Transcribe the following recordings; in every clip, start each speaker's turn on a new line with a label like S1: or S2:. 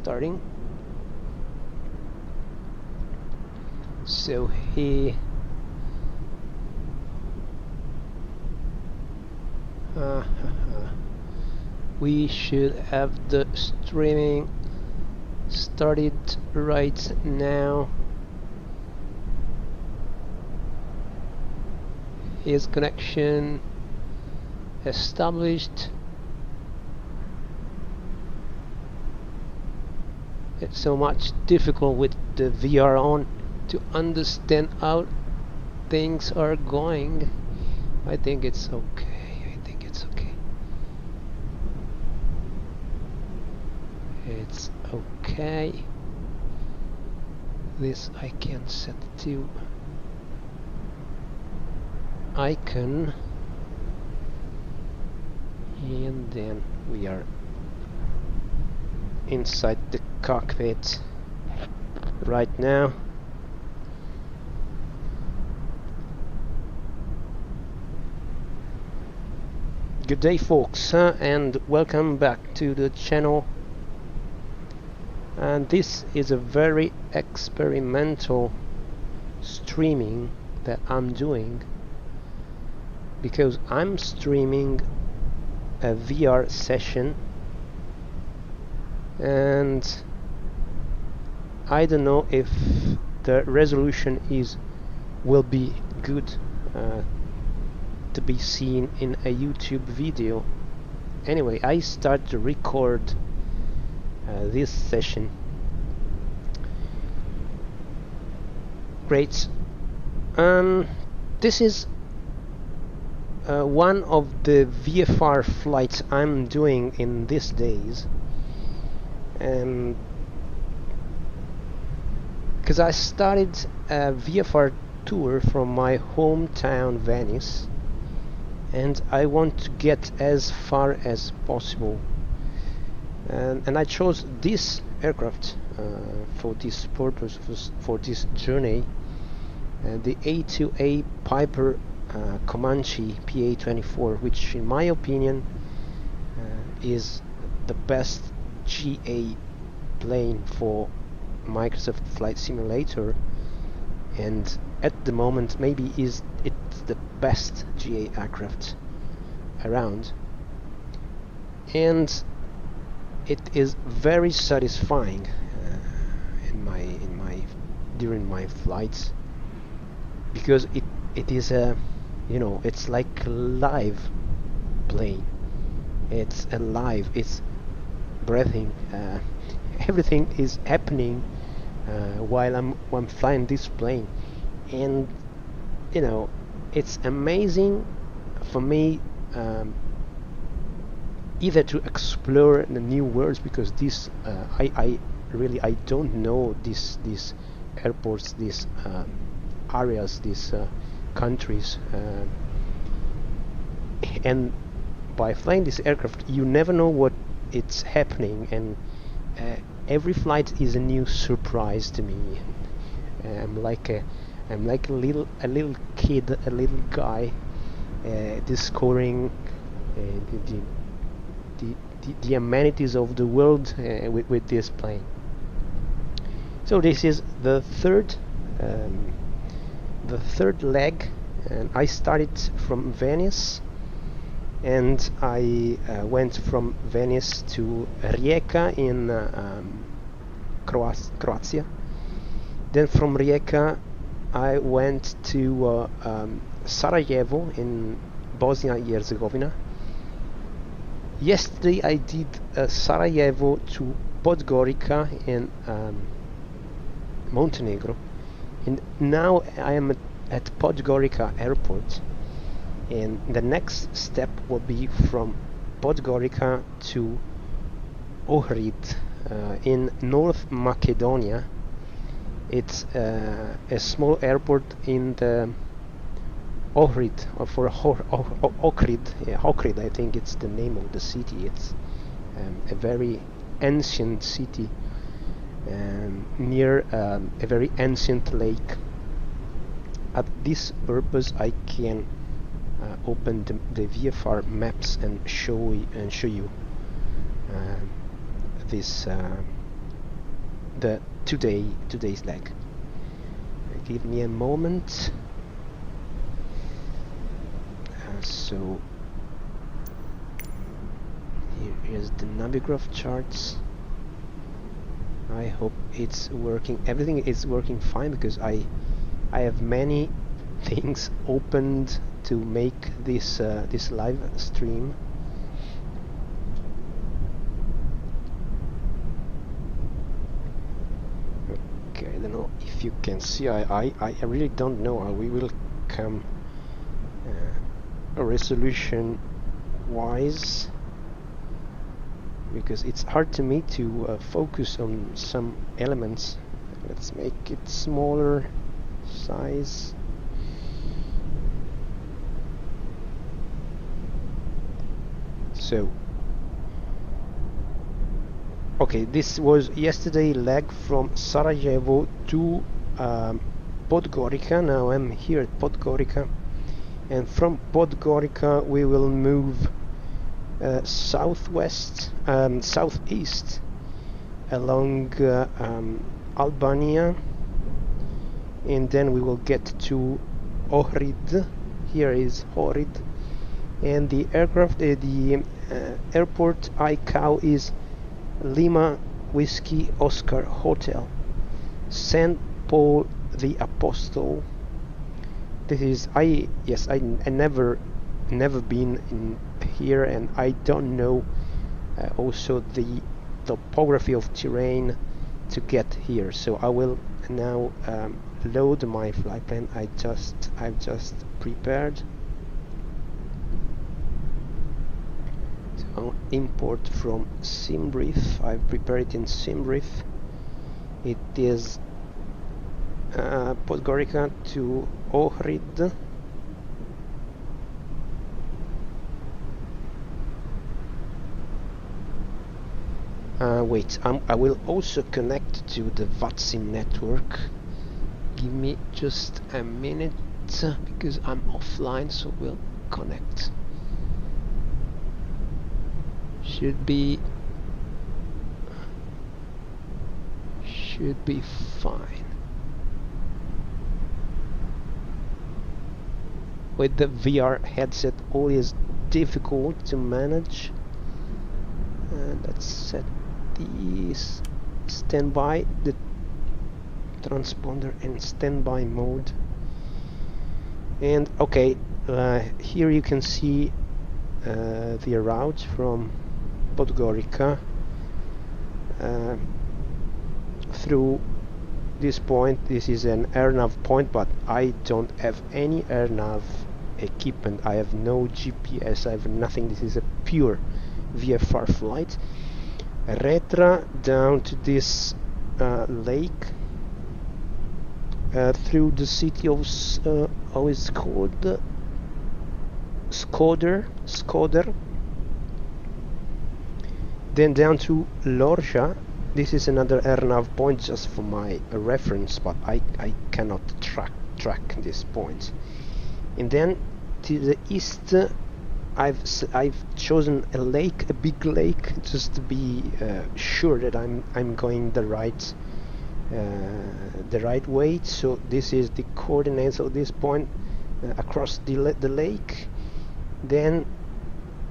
S1: starting. So we should have the streaming started right now. Is connection established? It's so much difficult with the VR on to understand how things are going. I think it's okay. I think it's okay. It's okay. This I can set to icon, and then we are inside the cockpit right now. Good day, folks, and welcome back to the channel. And this is a very experimental streaming that I'm doing, because I'm streaming a VR session, and I don't know if the resolution will be good to be seen in a YouTube video. Anyway, I start to record this session. Great. This is one of the VFR flights I'm doing in these days, and because I started a VFR tour from my hometown Venice, and I want to get as far as possible, and I chose this aircraft for this purpose, for this journey, the A2A Piper Comanche PA24, which in my opinion is the best GA plane for Microsoft Flight Simulator, and at the moment maybe it's the best GA aircraft around, and it is very satisfying during my flights, because it is a, you know, it's like a live plane. It's alive, it's breathing, everything is happening while I'm flying this plane, and you know, it's amazing for me either to explore the new worlds, because this I really don't know these airports, these areas, these countries, and by flying this aircraft you never know what it's happening, and every flight is a new surprise to me. I'm like a little kid, a little guy, discovering the amenities of the world with this plane. So this is the third leg, and I started from Venice, and I went from Venice to Rijeka in Croatia. Then from Rijeka I went to Sarajevo in Bosnia and Herzegovina. Yesterday I did Sarajevo to Podgorica in Montenegro, and now I am at Podgorica airport, and the next step will be from Podgorica to Ohrid in North Macedonia. It's a small airport in the Ohrid, or for Ohrid. Yeah, Ohrid, I think it's the name of the city. It's a very ancient city near a very ancient lake. At this purpose, I can open the VFR maps and show you this the today's leg. Give me a moment. So here is the Navigraph charts. I hope it's working. Everything is working fine because I have many things opened to make this this live stream. Okay, I don't know if you can see. I really don't know how we will come resolution wise, because it's hard to me to focus on some elements. Let's make it smaller size. So okay, this was yesterday leg from Sarajevo to Podgorica. Now I'm here at Podgorica, and from Podgorica we will move southwest, southeast along Albania, and then we will get to Ohrid. Here is Ohrid, and the aircraft, the airport ICAO is Lima Whiskey Oscar Hotel, St. Paul the Aposthole. This is I never been in here, and I don't know also the topography of terrain to get here. So I will now load my flight plan. I've just prepared. So import from SimBrief. I've prepared it in SimBrief. It is Podgorica to Ohrid. Wait, I will also connect to the VFR network. Give me just a minute because I'm offline, so we'll connect. Should be fine. With the VR headset, always difficult to manage. And let's set the standby, the transponder and standby mode. And okay, here you can see the route from Podgorica through this point. This is an AirNav point, but I don't have any AirNav equipment. I have no GPS, I have nothing. This is a pure VFR flight. Retra down to this lake, through the city of how is it called? Skoder. Then down to Lorja. This is another AirNav point, just for my reference, but I cannot track this point. And then to the east, I've chosen a lake, a big lake, just to be sure that I'm going the right way. So this is the coordinates of this point across the lake. Then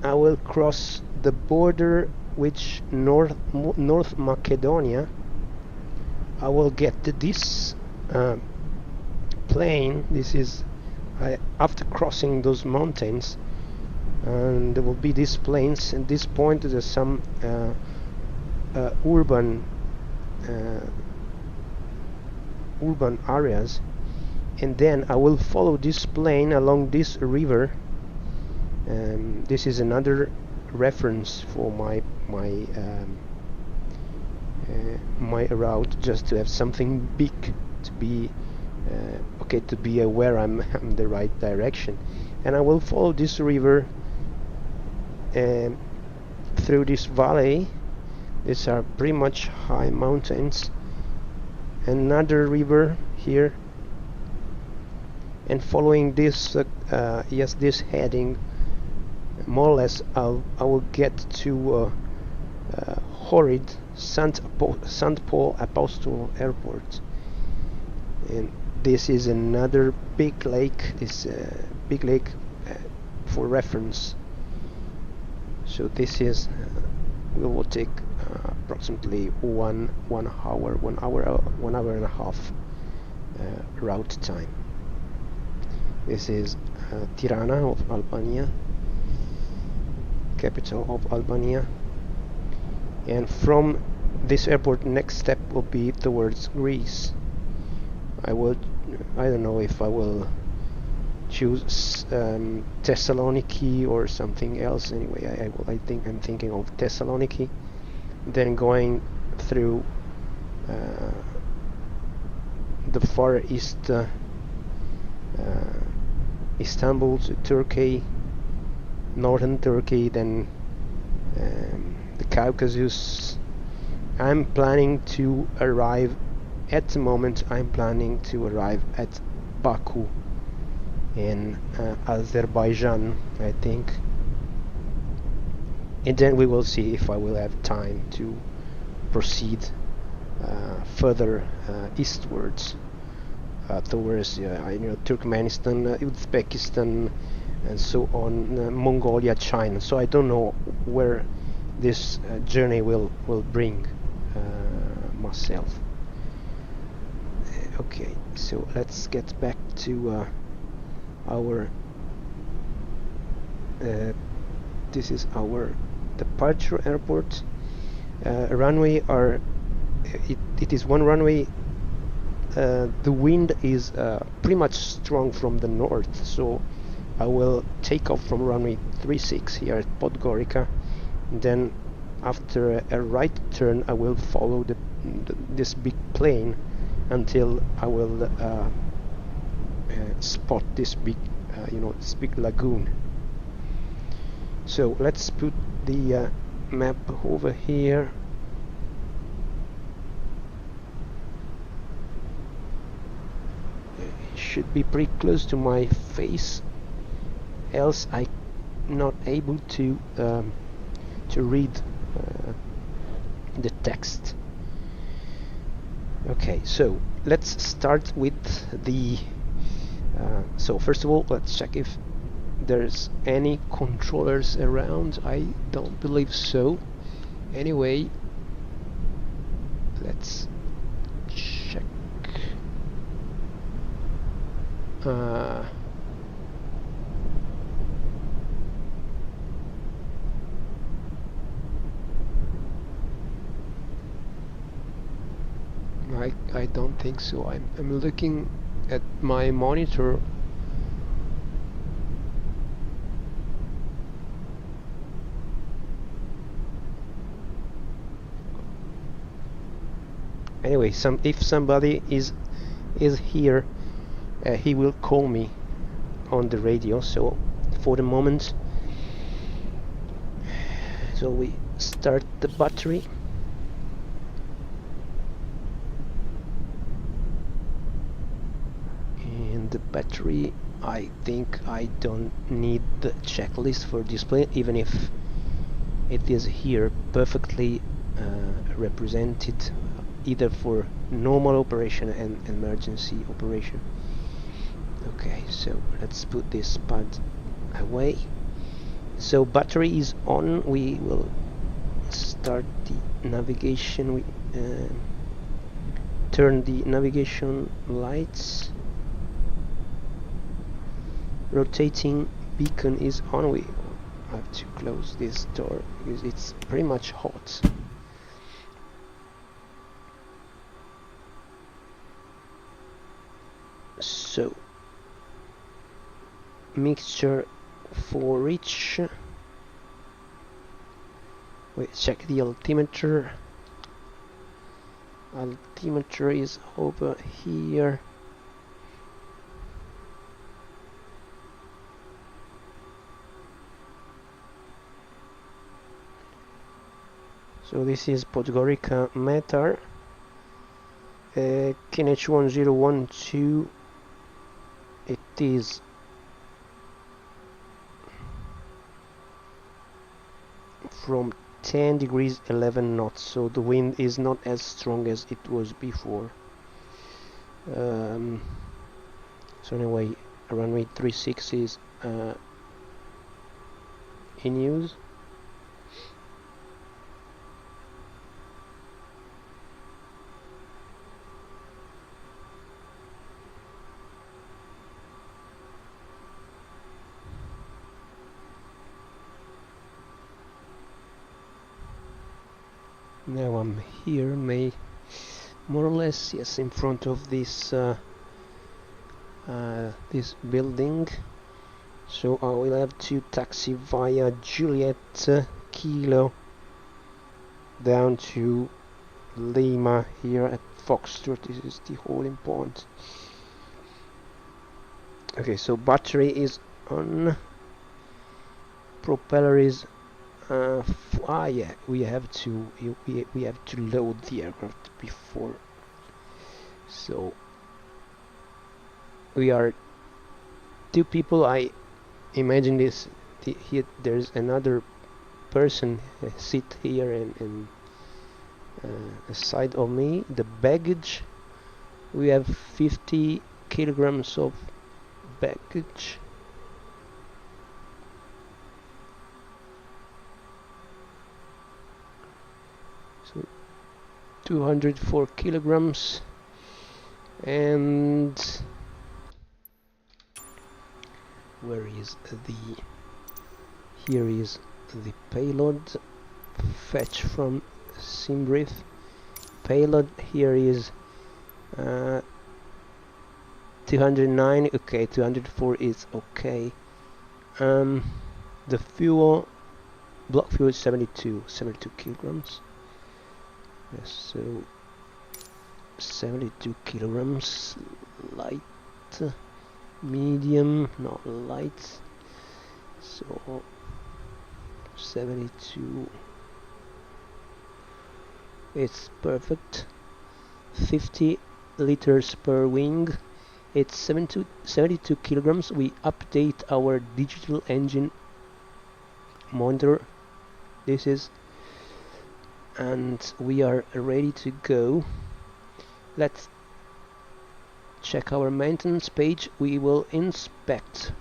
S1: I will cross the border with North Macedonia. I will get to this plain. This is after crossing those mountains, and there will be these plains. And this point there's some urban areas, and then I will follow this plain along this river. This is another reference for my route, just to have something big to be okay, to be aware I'm in the right direction. And I will follow this river through this valley. These are pretty much high mountains. Another river here, and following this this heading, more or less I will get to Ohrid. St. Paul Aposthole Airport, and this is another big lake. This big lake for reference. So this is we will take approximately one hour and a half route time. This is Tirana of Albania, capital of Albania, and from this airport next step will be towards Greece. I don't know if I will choose Thessaloniki or something else. Anyway, I'm thinking of Thessaloniki, then going through the far east, Istanbul to Turkey, northern Turkey, then the Caucasus. I'm planning to arrive at the moment. I'm planning to arrive at Baku in Azerbaijan, I think, and then we will see if I will have time to proceed further eastwards towards Turkmenistan, Uzbekistan, and so on, Mongolia, China. So I don't know where this journey will bring myself. Okay, so let's get back to our this is our departure airport. Runway are it is one runway. The wind is pretty much strong from the north, so I will take off from runway 36 here at Podgorica, and then after a right turn I will follow this big plane until I will spot this big this big lagoon. So let's put the map over here. It should be pretty close to my face, else I'm not able to read the text. Okay, so let's start with the so first of all, let's check if there's any controllers around. I don't believe so. Anyway, let's check. I don't think so. I'm looking at my monitor. Anyway, if somebody is here, he will call me on the radio. So for the moment, so we start the battery. The battery, I think I don't need the checklist for display, even if it is here perfectly represented, either for normal operation and emergency operation. Okay, so let's put this pad away. So battery is on. We will start the navigation. We turn the navigation lights. Rotating beacon is on. We have to close this door because it's pretty much hot. So mixture for each. We check the altimeter. Altimeter is over here. So this is Podgorica Metar, KNH 1012. It is from 10 degrees 11 knots, so the wind is not as strong as it was before. So anyway, runway 36 is in use. Now I'm here, more or less, yes, in front of this this building. So I will have to taxi via Juliet Kilo down to Lima here at Foxtrot. This is the holding point. Okay, so battery is on. Propeller is yeah, we have to load the aircraft before. So we are 2 people. I imagine this. Here there's another person sit here and aside of me. The baggage, we have 50 kilograms of baggage. So 204 kilograms. And where is here is the payload. Fetch from Simbrief. Payload here is 209. Okay, 204 is okay. The fuel, block fuel is 72 kilograms. Yes, so 72 kilograms. Light, medium, not light. So 72. It's perfect. 50 liters per wing. It's 72 kilograms. We update our digital engine monitor. This is, and we are ready to go. Let's check our maintenance page. We will inspect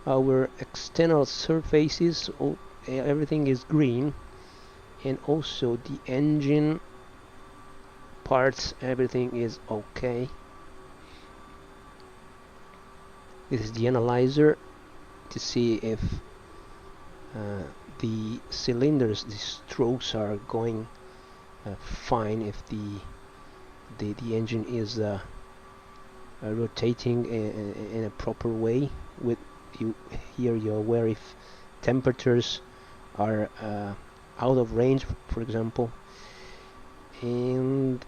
S1: our external surfaces. Everything is green, and also the engine parts, everything is okay. This is the analyzer to see if the cylinders, the strokes are going fine, if the engine is rotating in a proper way. With here you're aware if temperatures are out of range, for example, and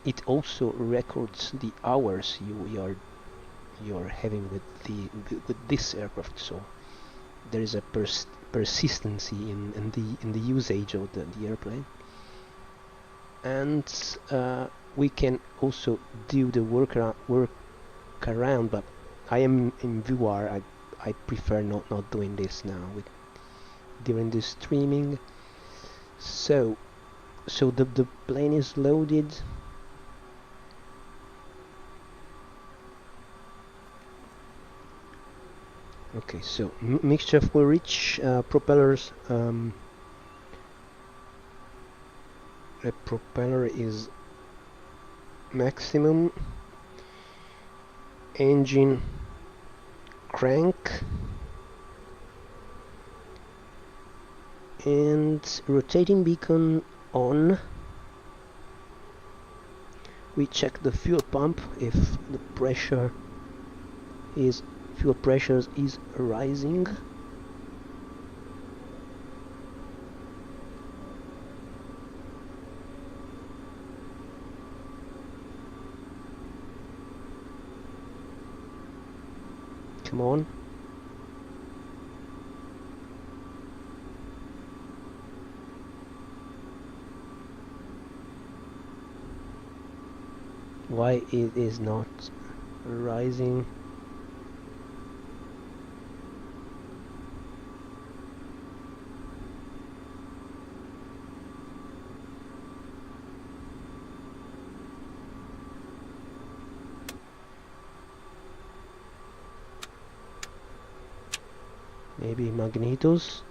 S1: it also records the hours you're having with this aircraft. So there is a persistency in the usage of the airplane, and we can also do the work around, but I am in VR. I prefer not doing this now during the streaming. So the plane is loaded. Okay, so mixture fuel rich, propellers. The propeller is maximum. Engine crank, and rotating beacon on. We check the fuel pump if the fuel pressure is rising. Come on. Why it is not rising? Maybe magnetos.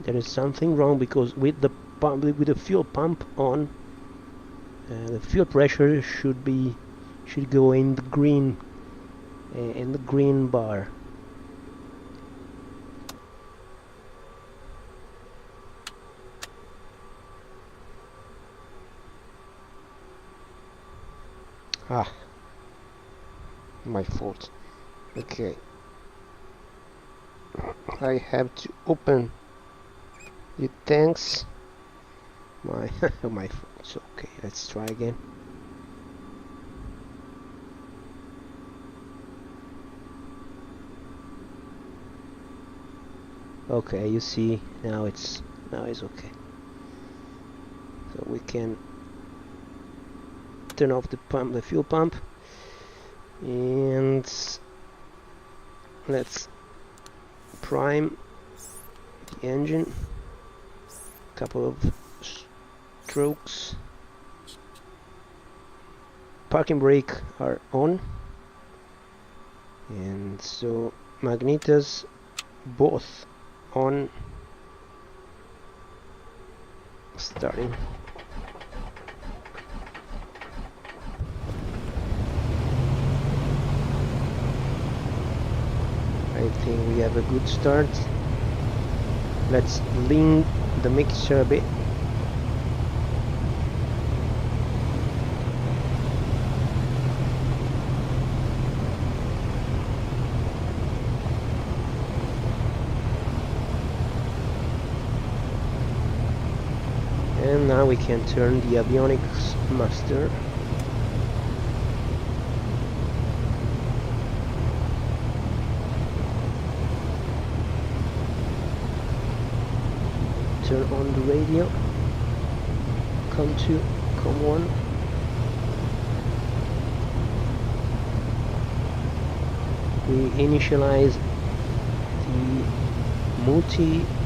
S1: There is something wrong because with the pump, with the fuel pump on, the fuel pressure should go in the green bar. Ah, my fault. Okay, I have to open the tanks. My my fault. So, okay, let's try again. Okay, you see, now it's okay. So we can turn off the fuel pump, and let's prime the engine. Couple of strokes. Parking brake are on, and so magnetos both on. Starting. I think we have a good start. Let's lean the mixture a bit. And now we can turn the avionics master. Turn on the radio. COM2, COM1. We initialize the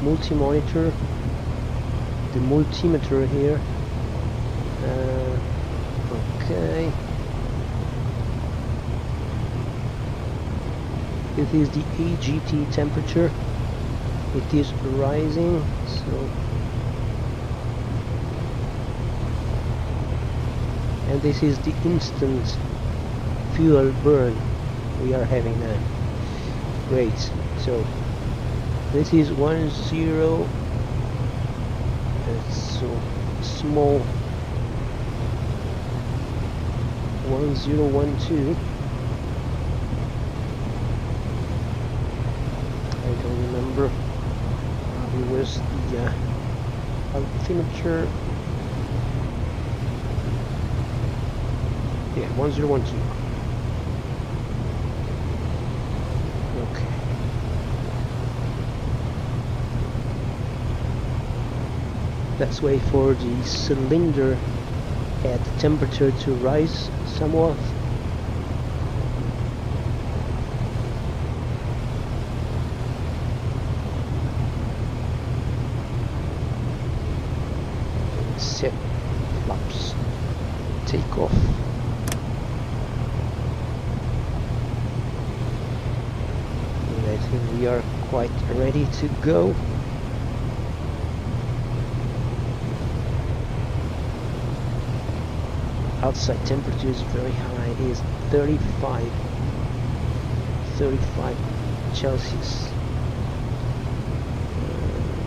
S1: multi-monitor, the multimeter here. Okay. This is the AGT temperature. It is rising, so, and this is the instant fuel burn we are having now. Great. So this is 10. It's so small. 1012. I don't remember. Where's the altimeter? Yeah, 1012. Okay. Let's wait for the cylinder at temperature to rise somewhat. Set flaps, take off. And I think we are quite ready to go. Outside temperature is very high. It is 35 Celsius.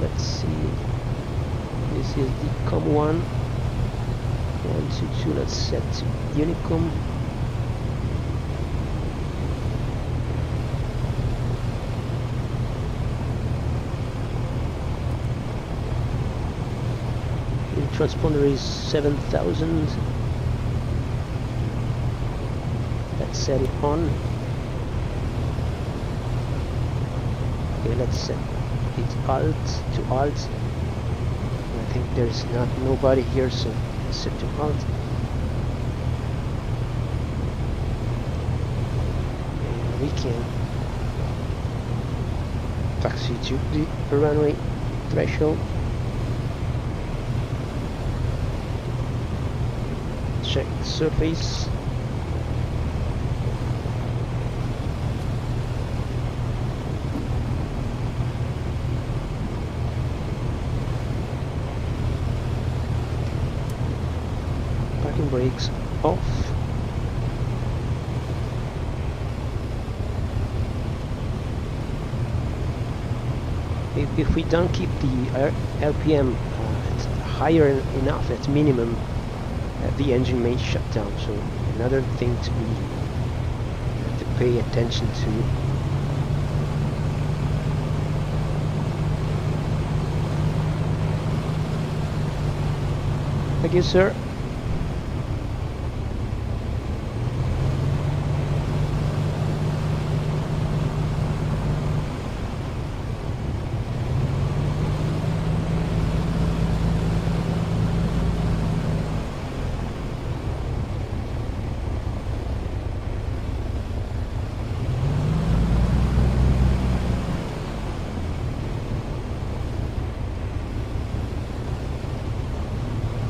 S1: Let's see. This is the COM1. 122. Let's set to Unicom. The transponder is 7000. Let's set it on. Okay, let's set it alt to alt. I think there's nobody here, so let's set to alt. And we can taxi to the runway threshold. check the surface. Parking brakes off. If we don't keep the RPM higher enough at minimum, the engine may shut down. So another thing to pay attention to. Thank you, sir.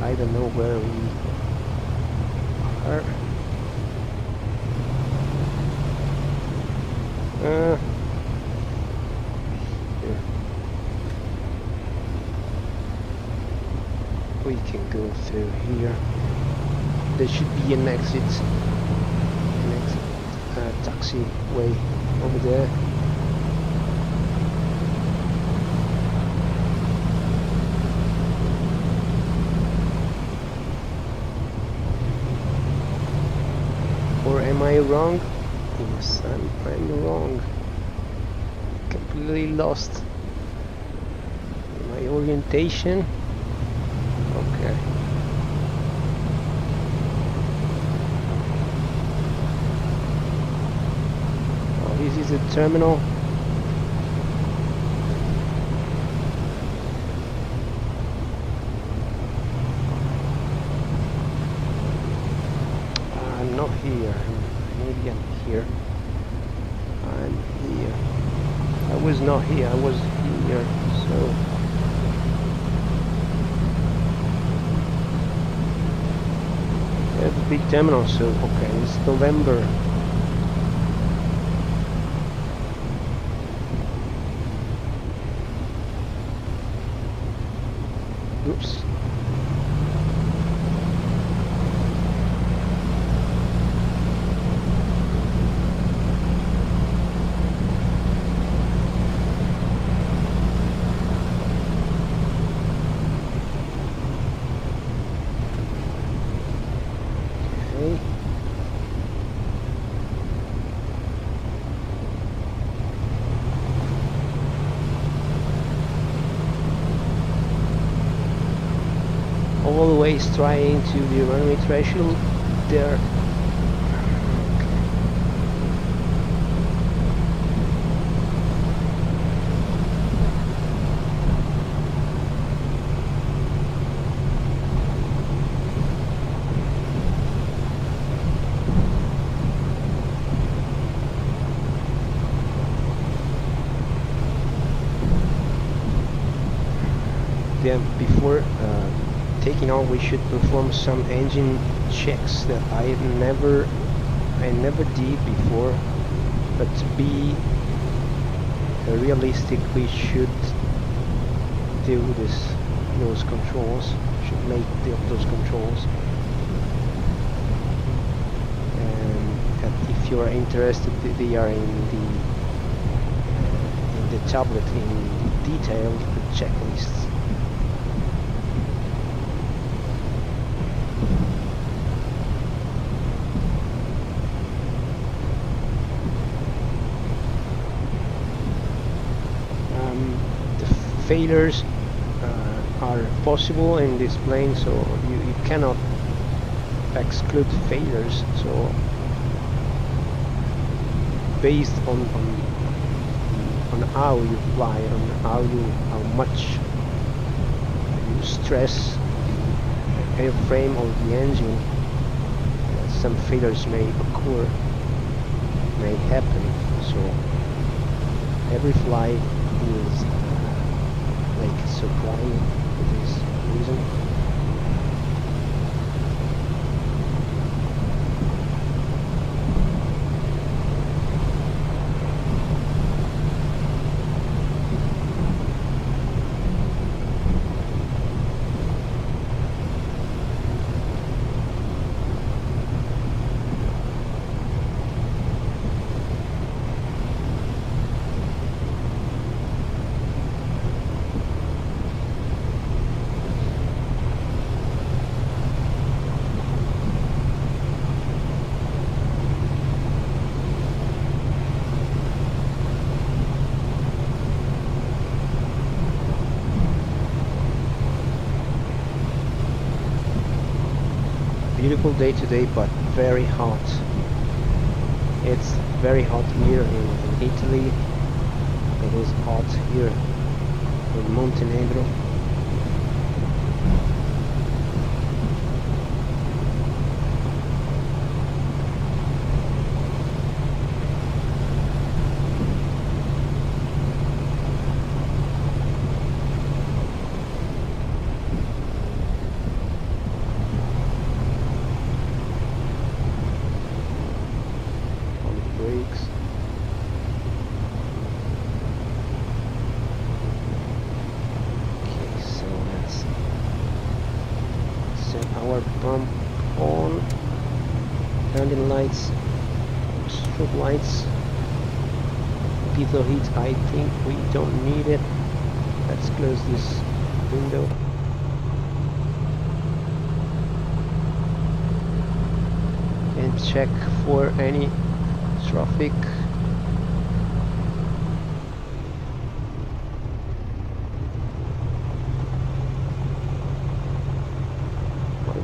S1: I don't know where we are. Here. We can go through here. There should be an exit taxiway over there. Or am I wrong? Yes, I'm wrong. Completely lost my orientation. Okay. Oh, this is a terminal. I'm not here. Maybe I'm here. I'm here. I was not here. I was here. So we have a big terminal. So okay, it's November. Oops. Always trying to the runway threshold there. Then before taking on, we should perform some engine checks that I never did before. But to be realistic, we should do those controls. Should make those controls. And if you are interested, they are in the tablet in detailed checklists. Failures are possible in this plane, so you cannot exclude failures. So based on how you fly, on how much you stress the airframe or the engine, some failures may occur, may happen. So every flight is like surprising for this reason. beautiful day today, but very hot. It's very hot here in Italy. It is hot here in Montenegro. Pump on, landing lights, strobe lights, piezo heat. I think we don't need it. Let's close this window. And check for any traffic.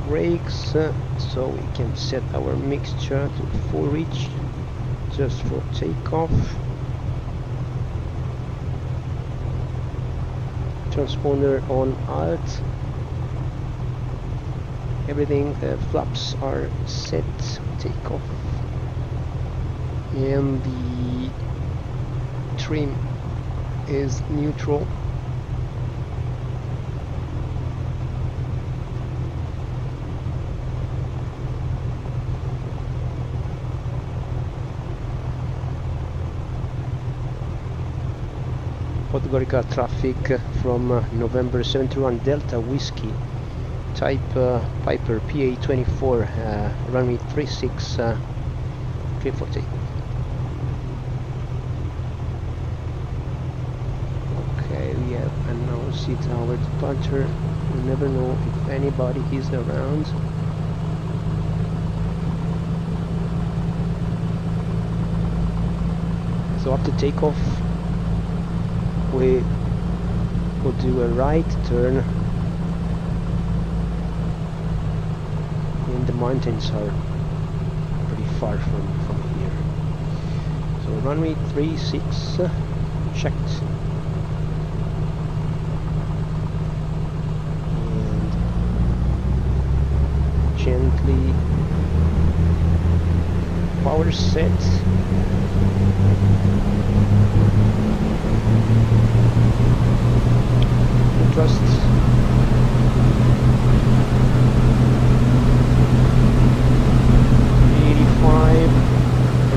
S1: Brakes, so we can set our mixture to full reach just for takeoff. Transponder on alt. Everything, flaps are set. Takeoff, and the trim is neutral. Podgorica traffic from November 71 Delta Whiskey, type Piper PA24, runway 36, clear for takeoff. Okay, we have announced it, our departure. We never know if anybody is around. So after takeoff, we will do a right turn, and the mountains are pretty far from here. So runway 36 checked, and gently power set. Thrust.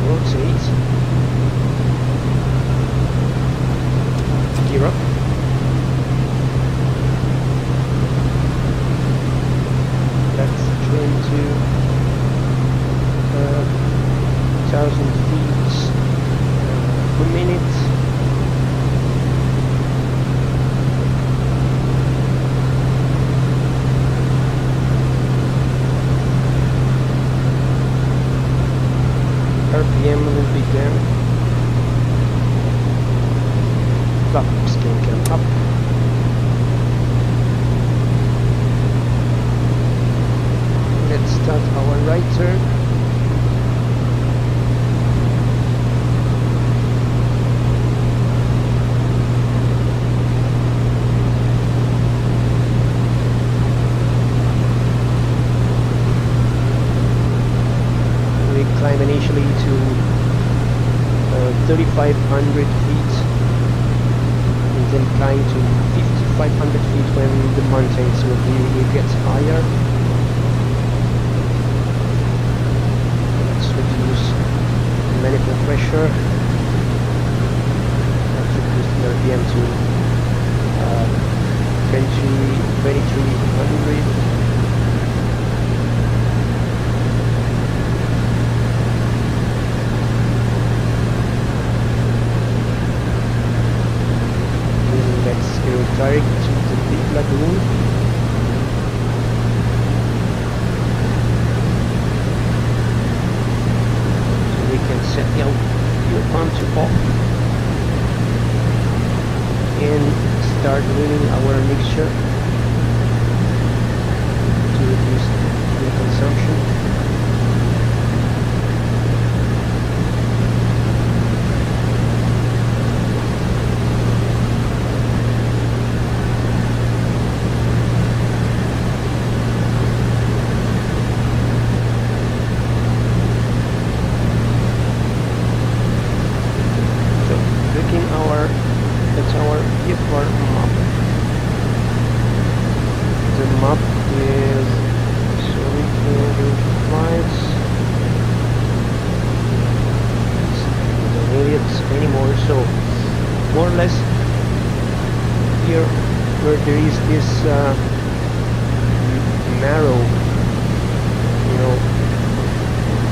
S1: Rotate. Gear up. Let's trim to 1,000 feet per minute. RPM will be down. Flaps can come up. Let's start our right turn. Climb initially to 3,500 feet, and then climb to 5,500 feet when the mountains will get higher. Let's reduce the manifold pressure. Let's reduce the RPM to 2,300. Direct to the big lagoon. So we can set the fuel pump to off and start running our mixture to reduce fuel consumption. looking at our VFR map. The map is, sorry for the flights, I don't need it anymore. So more or less here where there is this narrow, you know,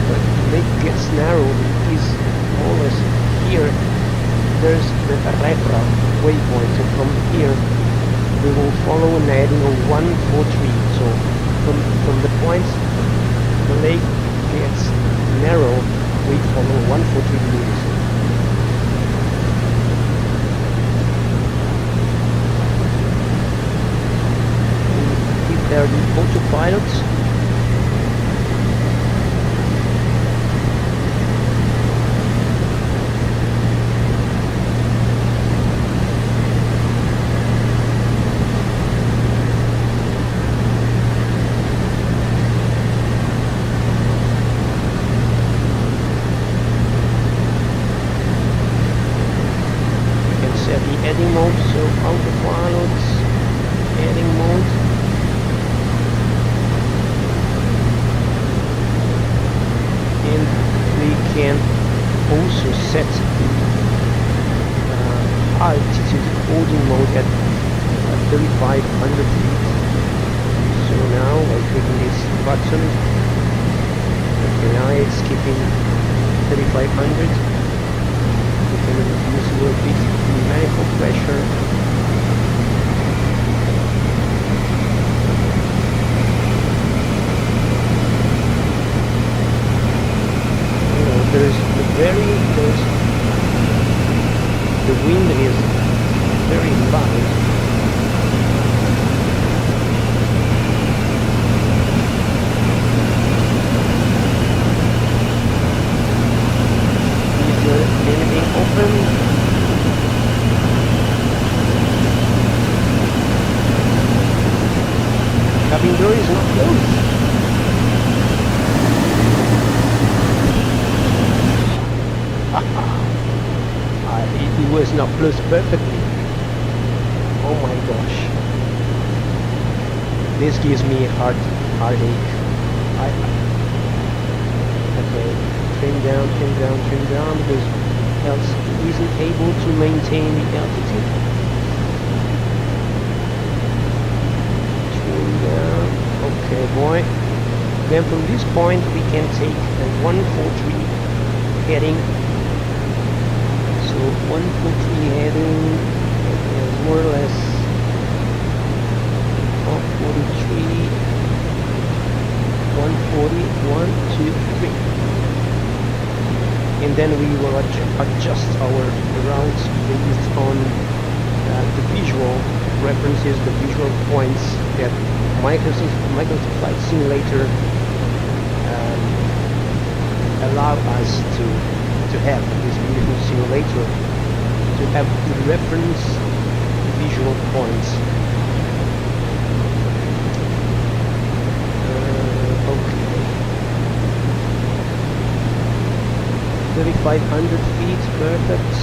S1: but to make it gets narrow is more or less here. There's the retro waypoint, and from here we will follow an heading of 143. So from the point the lake gets narrow, we follow 143 degrees. If they are the autopilots, heading mode, so autopilot, heading mode, and we can also set the altitude holding mode at 3,500 feet. So now by clicking this button, okay, now it's keeping 3,500. We can reduce a little bit the manifold pressure. There's the wind is very loud. Anything open? Cabin door is not closed. It was not closed perfectly. Oh my gosh. This gives me a heartache. Okay. Trim down, because else it isn't able to maintain the altitude. Trim down, okay boy. Then from this point we can take a 143 heading. So 143 heading is more or less 143, 140, 1, 2, 3. And then we will adjust our routes based on the visual references, the visual points that Microsoft Flight Simulator allow us to have this beautiful simulator, to have the reference visual points. Okay. 3,500 feet, perfect.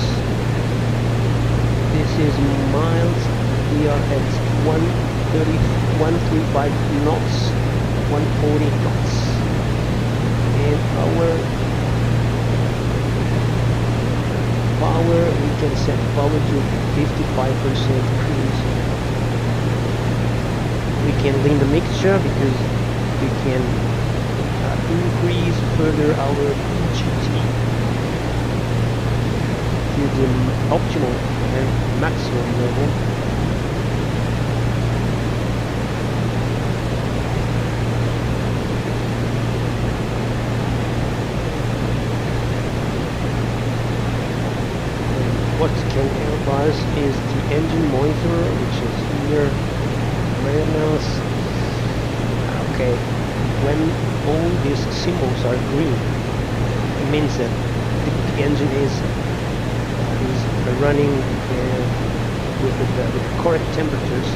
S1: This is miles. We are at 135 knots, 140 knots. And our power, we can set power to 55% cruise. We can lean the mixture because we can increase further our EGT to the optimal and maximum level. What can help us is the engine monitor, which is here. Awareness. Okay, when all these symbols are green, it means that the engine is running with the correct temperatures.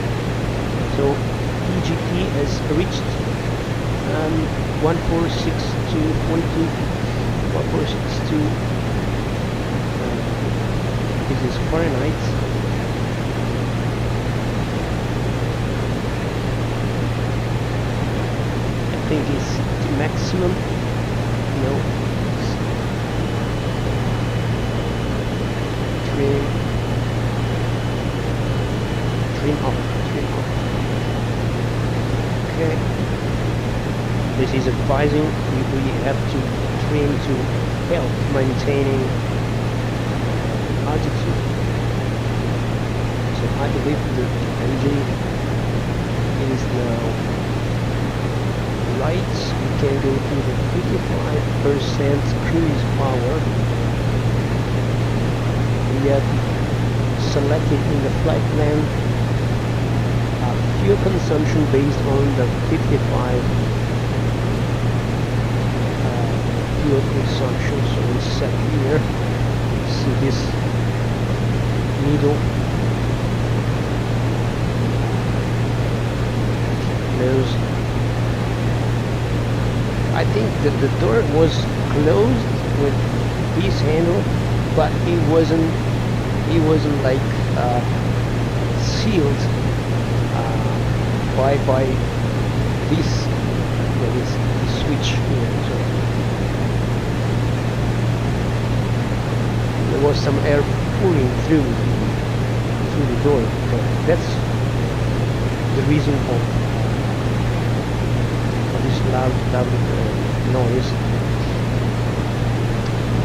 S1: So EGT has reached 1462 degrees. 1462 this is Fahrenheit. I think it's the maximum. No. Trim up. Okay. This is advising we have to trim to help maintaining altitude. So I believe the engine is now right. We can go to the 55% cruise power. We have selected in the flight plan fuel consumption based on the 55 fuel consumption. So we set here. See this needle nose. I think that the door was closed with this handle, but it wasn't like sealed by this switch here. So there was some air pulling through the door. So that's the reason for this loud noise.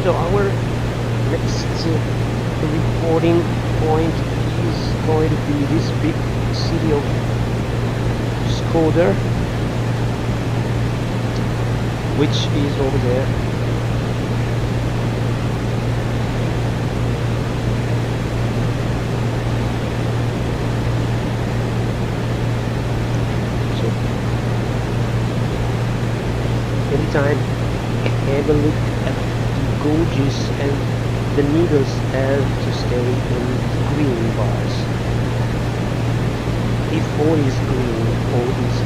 S1: So our next reporting point is going to be this big city of Skoda, which is over there. So every time have a look at the gauges, and the needles have to stay in green bars. If all is green, all is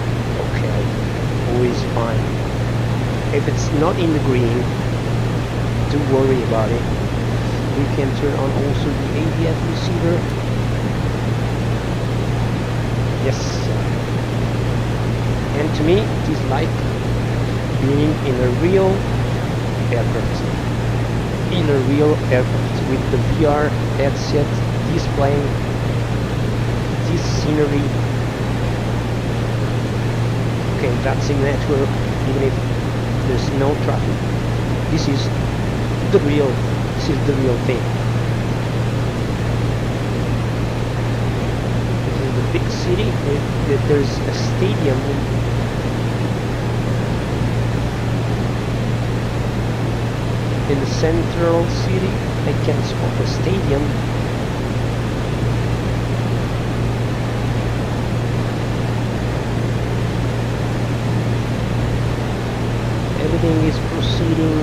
S1: okay, all is fine. If it's not in the green, don't worry about it. We can turn on also the ADF receiver. Yes. And to me, it is like being in a real aircraft. In a real aircraft with the VR headset displaying this scenery. Okay, that's a network, even if there's no traffic. This is the real thing. This is the big city. There's a stadium in the central city. I can spot a stadium. Everything is proceeding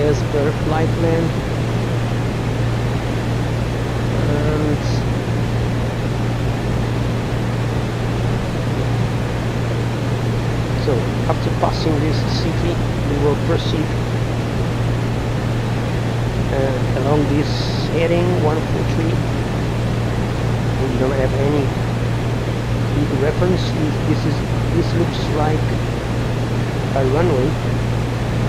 S1: as per flight plan, and so after passing this city, we will proceed along this heading 143. We don't have any big reference. This looks like a runway,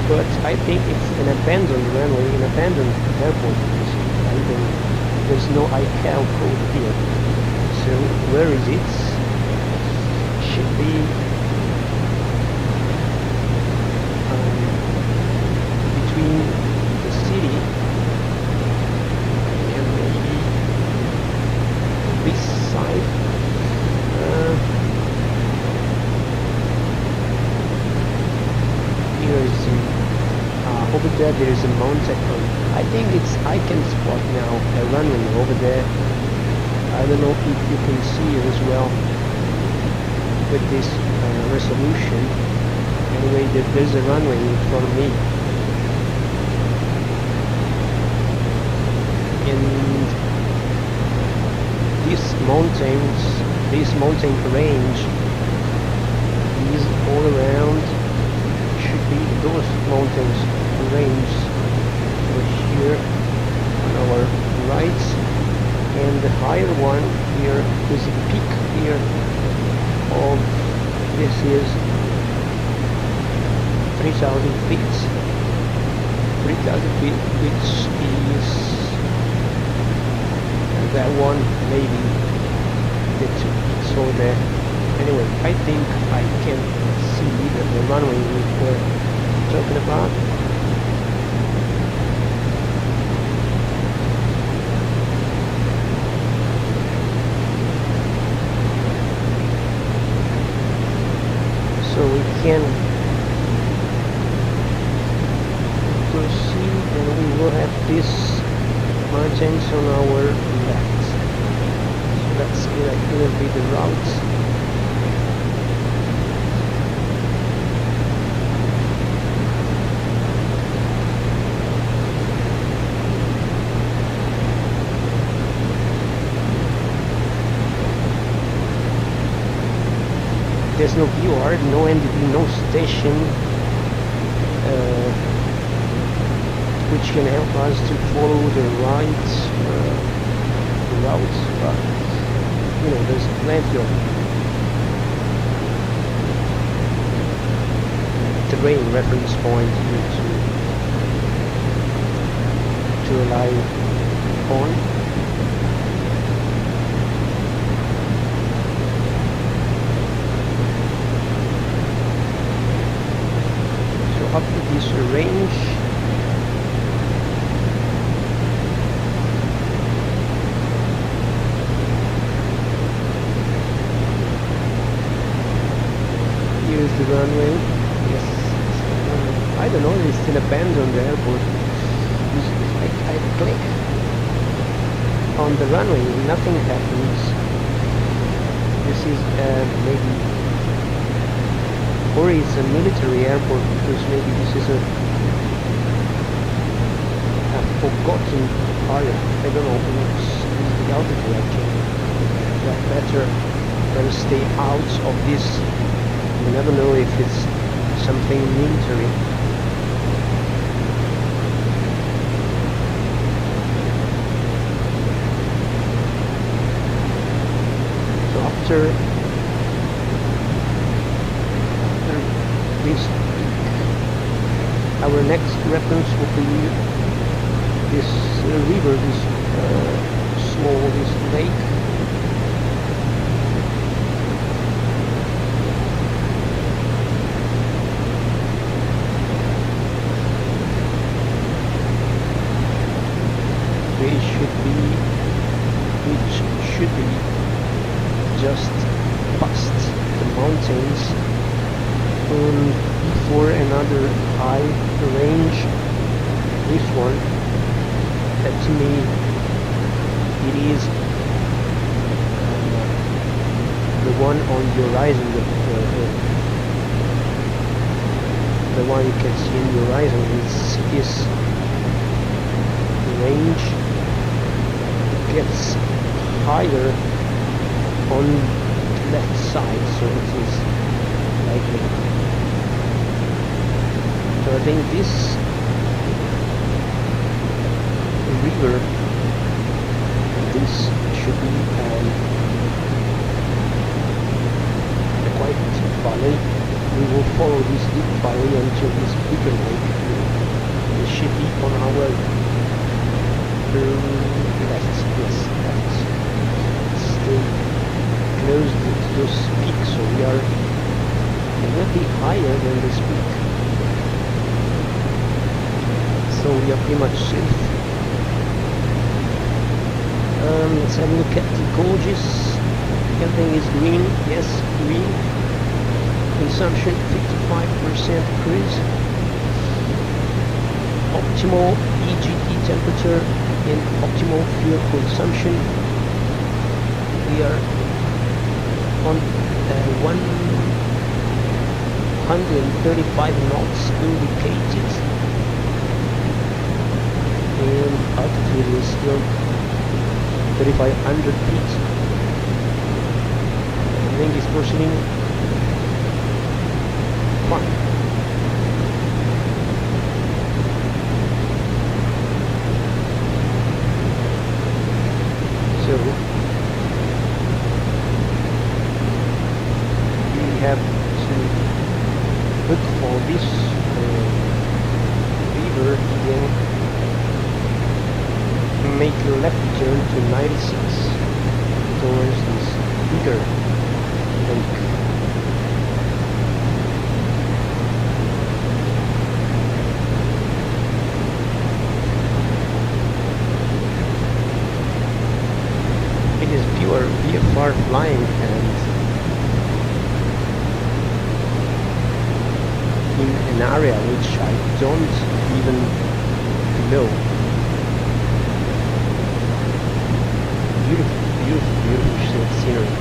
S1: but I think it's an abandoned runway, an abandoned airport. There's no ICAO code here. So where is it? Should be between the city and maybe this side. Over there is a mountain. I think I can spot now a runway over there. I don't know if you can see it as well with this resolution. Anyway, there's a runway in front of me, and this mountain range is all around. Should be those mountains range over here. higher one here is a peak here of, this is 3,000 feet. 3,000 feet, which is that one, maybe the 2 peaks over there. Anyway, I think I can see the runway we were talking about. So we can proceed, and we will have these mountains on our left. So that's gonna be the route. There's no VR, no NDB, no station, which can help us to follow the right route, but you know, there's plenty of terrain reference point here to rely on. Up to this range, here's the runway. Yes, I don't know, it's still abandoned the airport. I click on the runway, nothing happens. This is maybe, or it's a military airport, because maybe this is a forgotten area. I don't know what's the altitude. I can better stay out of this. You never know if it's something military. So after this peak, our next reference will be this river, this small, this lake. Which should be just past the mountains before another high range. This one, that to me it is the one on the horizon, the one you can see in the horizon. This range gets higher on the left side, so it is likely. So I think this river, this should be a quite deep valley. We will follow this deep valley until this bigger lake. It should be on our left, yes, left. Stay close to this peak, so we are a little bit higher than this peak. So we are pretty much safe. Let's have a look at the gauges. Everything is green, yes, green. Consumption 55% cruise. Optimal EGT temperature and optimal fuel consumption. We are on 135 knots indicated, and altitude is still 3,500 feet. Everything is proceeding fine. So make a left turn to 96 towards this bigger lake. It is pure VFR flying, and in an area which I don't even know. Beautiful, beautiful, beautiful scenery.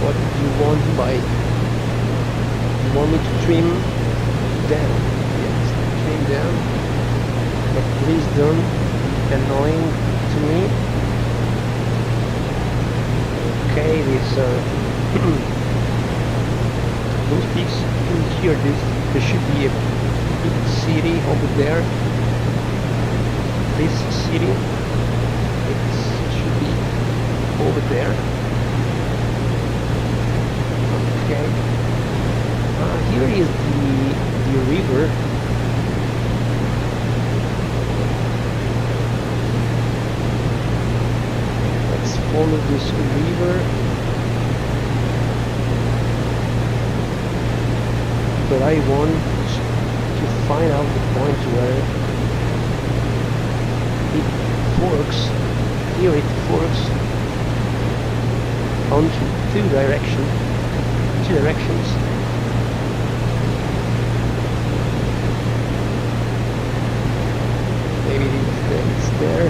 S1: What do you want by? You want me to trim down? Yes, trim down. But please don't be annoying to me. Okay, this those peaks in here, there should be a big city over there. This city, it should be over there. Okay. Here is the river. Let's follow this river. But I want to find out the point where it forks. Here it forks onto two directions. Maybe it's there.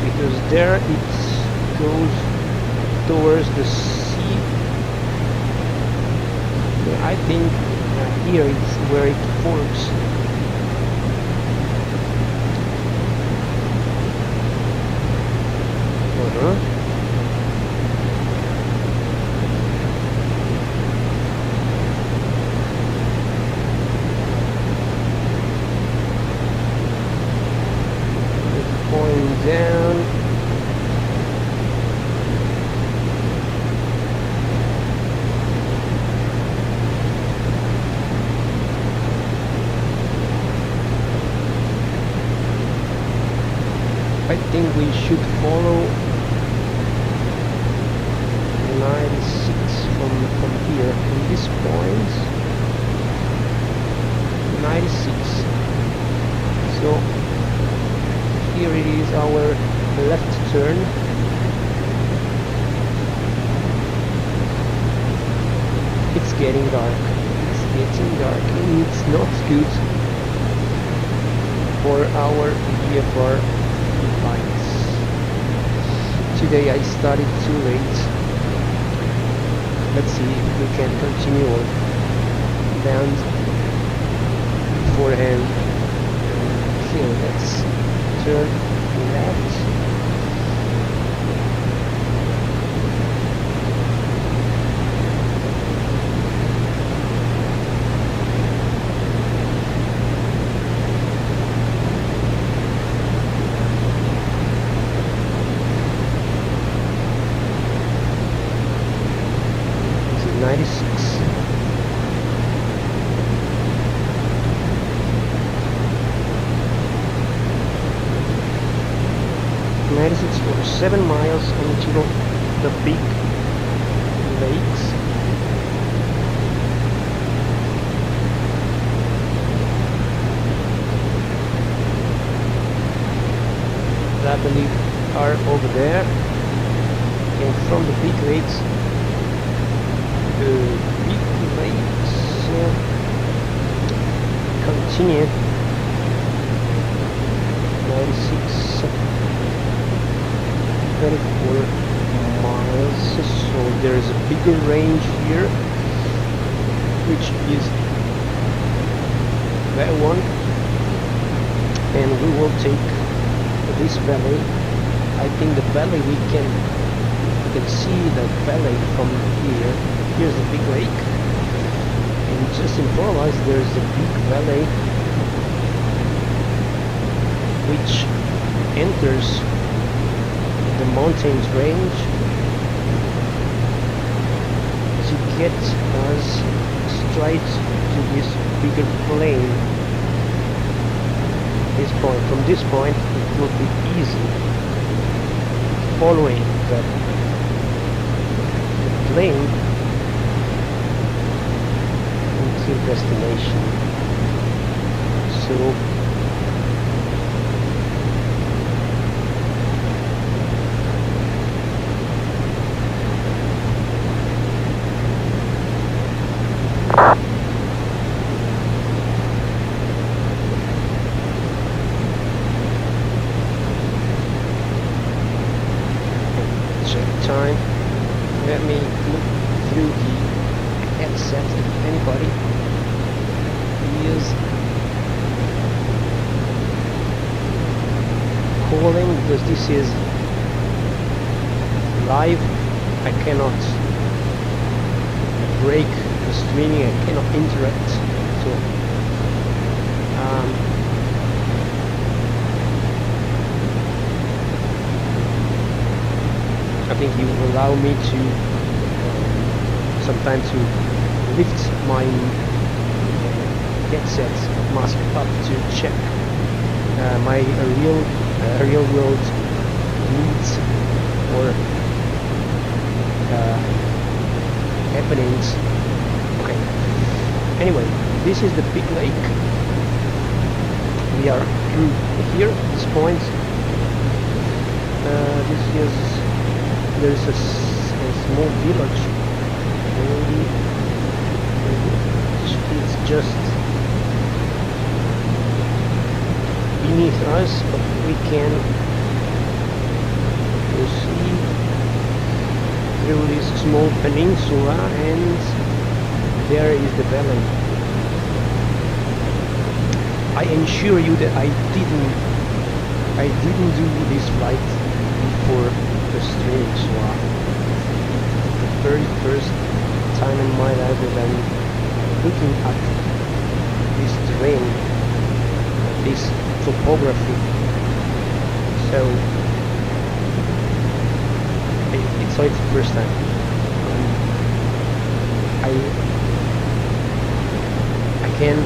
S1: Because there it goes towards the sea. I think here it's where it forks. Going down. I think we should follow 96 from here. From this point, 96. So here it is, our left turn. It's getting dark. It's getting dark, and it's not good for our VFR lights. Today I started too late. Let's see if we can continue on down beforehand. Here, let's turn left. It's 96. For 7 miles until the big lakes. That I believe are over there, and from the big lakes continue 96 24 miles, so there is a bigger range here, which is that one, and we will take the this valley. I think the valley we can see the valley from here. Here's the big lake, and just in front of us there's a big valley which enters the mountains range to get us straight to this bigger plain. This point, from this point it will be easy following the plane into destination. So time. Let me look through the headset if anybody is calling, because this is live. I cannot break the streaming, I cannot interrupt. So I think you allow me to sometimes to lift my headset mask up to check my real world needs or happenings. Okay. Anyway, this is the big lake. We are through here at this point. There's a small village. It's just beneath us, but we can proceed through this small peninsula, and there is the valley. I assure you that I didn't do this flight before the stream, so the very first time in my life that I'm looking at this terrain, this topography. So it's the first time. I can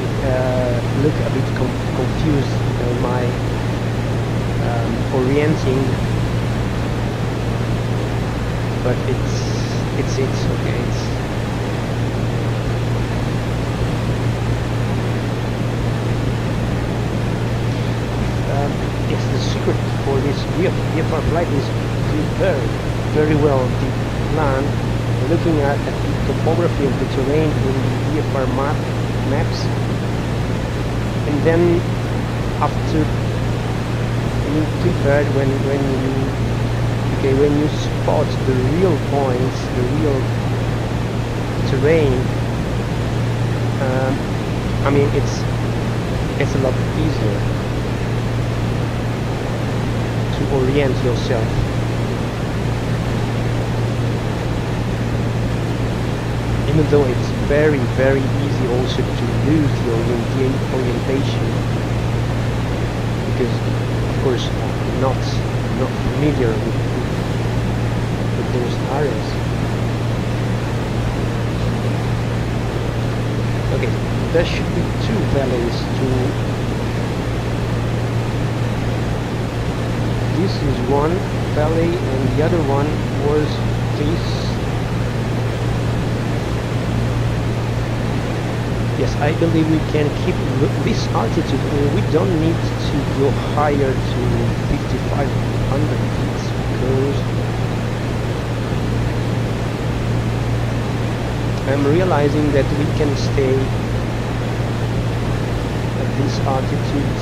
S1: look a bit confused in my orienting, but it's okay. Yes, the secret for this VFR flight is prepared very well the plan, looking at the topography of the terrain in the VFR maps, and then after being prepared, when you spot the real points, the real terrain, I mean it's a lot easier to orient yourself. Even though it's very easy also to lose the orientation, because of course not familiar with those areas. Okay, there should be two valleys to. This is one valley and the other one was this. Yes, I believe we can keep this altitude. We don't need to go higher to 5,500 feet, because I'm realizing that we can stay at this altitude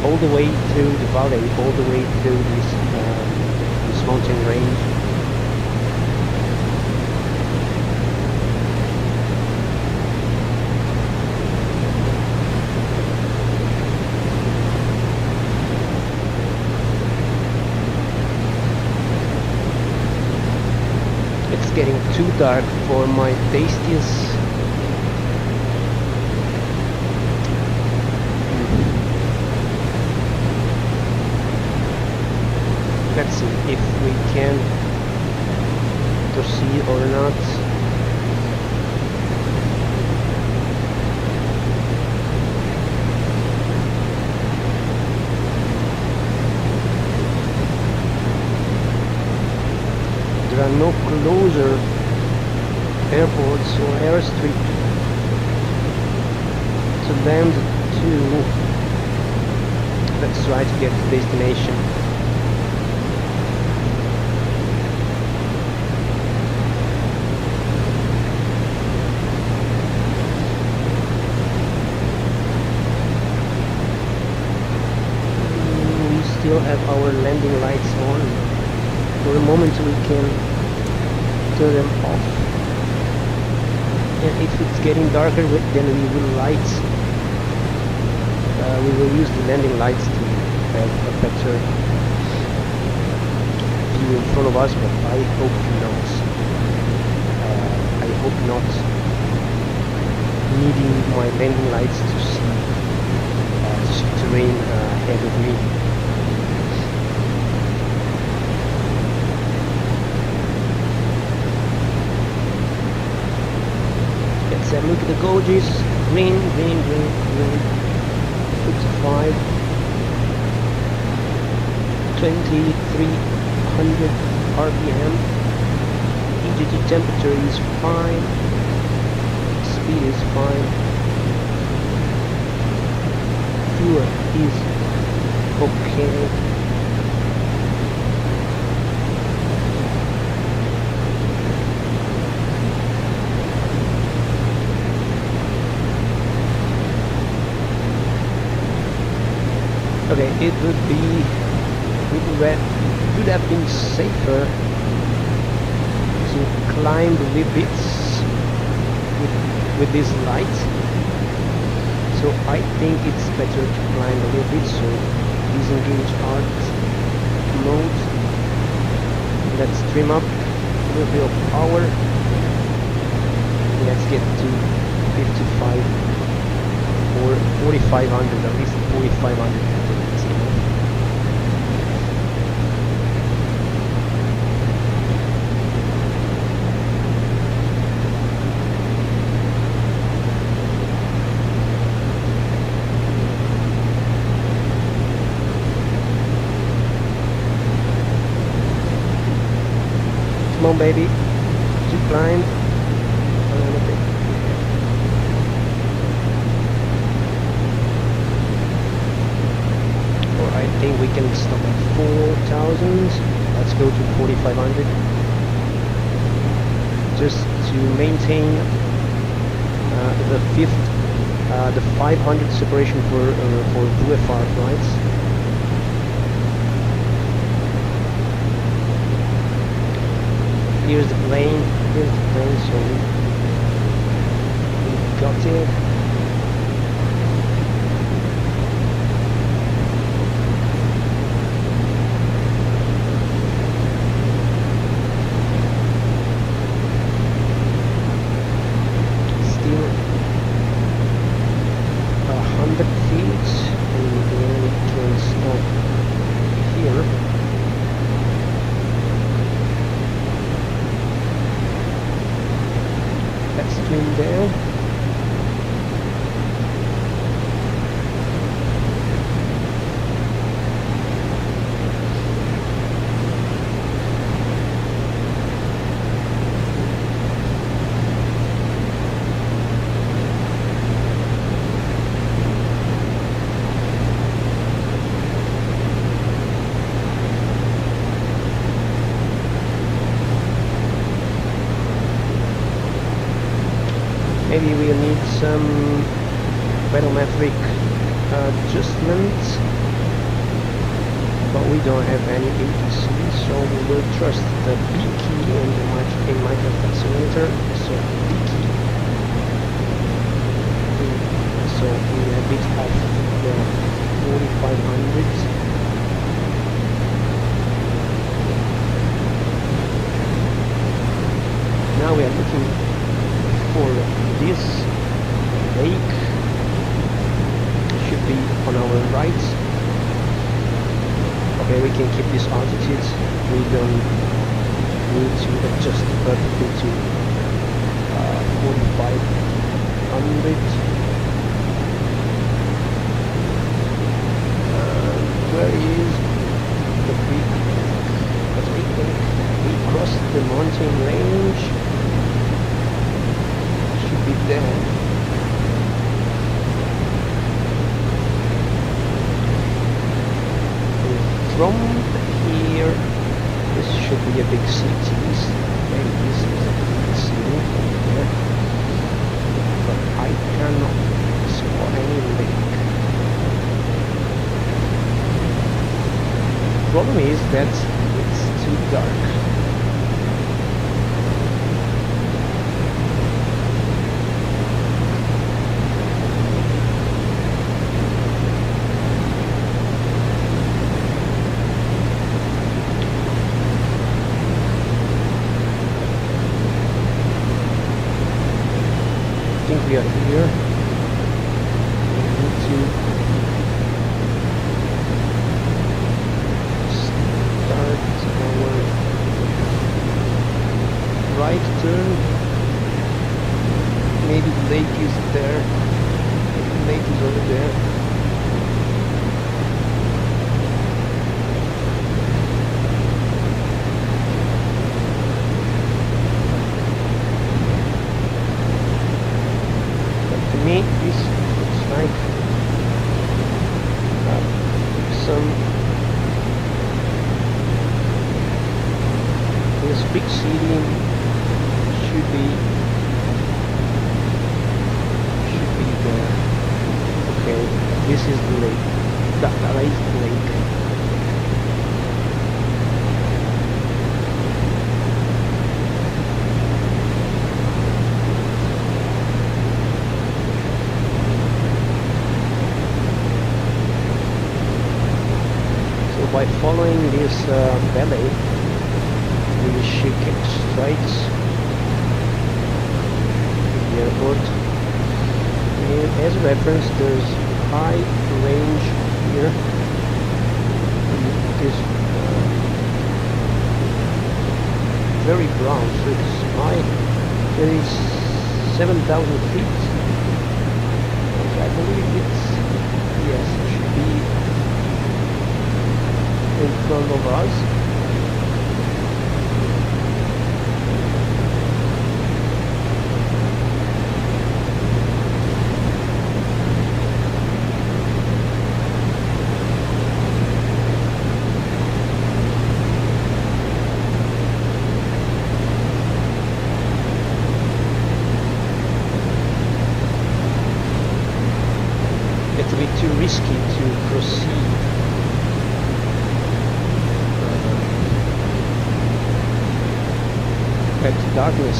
S1: all the way through the valley, all the way through this mountain range. getting too dark for my tasties. Let's see if we can proceed or not. There are no closer airports or airstrip to land to. Let's try to get to destination. We still have our landing lights on. For a moment we can turn them off, and if it's getting darker then we will we will use the landing lights to have a better view in front of us, but I hope not. I hope not needing my landing lights to see terrain ahead of me. Let's have a look at the gauges. Green, green, green, green. 55, 2300 RPM. EGG temperature is fine. Speed is fine. Fuel is okay. Okay, it would have been safer to climb a little bit with this light. So I think it's better to climb a little bit. So disengage art mode. Let's trim up a little bit of power. Let's get to 55 or 4500, at least 4500. Come on, baby. Zip line. Or I think we can stop at 4,000. Let's go to 4,500. Just to maintain the 500 separation for VFR flights. Here's the plane, so we got it. Still 100 feet, and then we can stop here. Let's trim down. Maybe we'll need some barometric adjustments, but we don't have any ATC, so we will trust the B key and the microtaxometer. So B key. So we have a bit of the 4500. right. Okay, we can keep this altitude. We don't need to adjust perfectly to 4500. Where is the big lake? We crossed the mountain range. Should be there. From here, this should be a big city. Maybe this is a big city from here, but I cannot spot any lake. Problem is that it's too dark. I think we are here. We need to start our right turn. Maybe the lake is there. Maybe the lake is over there. Me, this looks like some this big city should be there. Okay, this is the lake. That is the lake. By following this valley, we should get straight to the airport. And as a reference, there's high range here. It is very brown, so it's high. There is 7,000 feet. And I believe it's, yes, it should be in front of us. It will be too risky to proceed. At darkness,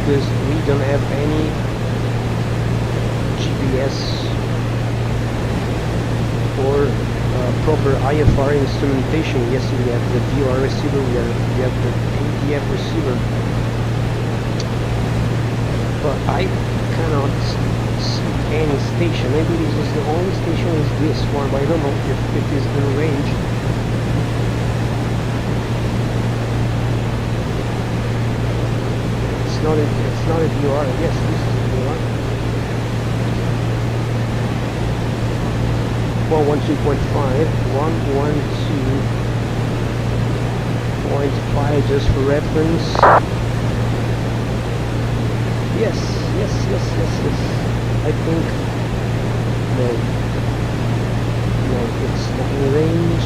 S1: because we don't have any GPS or proper IFR instrumentation. Yes, we have the VR receiver, we have the PDF receiver, but I cannot see any station. Maybe this is the only station is this one, but I don't know if it is in range. It's not a VR. Yes, this is a VR. 112.5, 112.5 just for reference. Yes. I think no, it's not in range.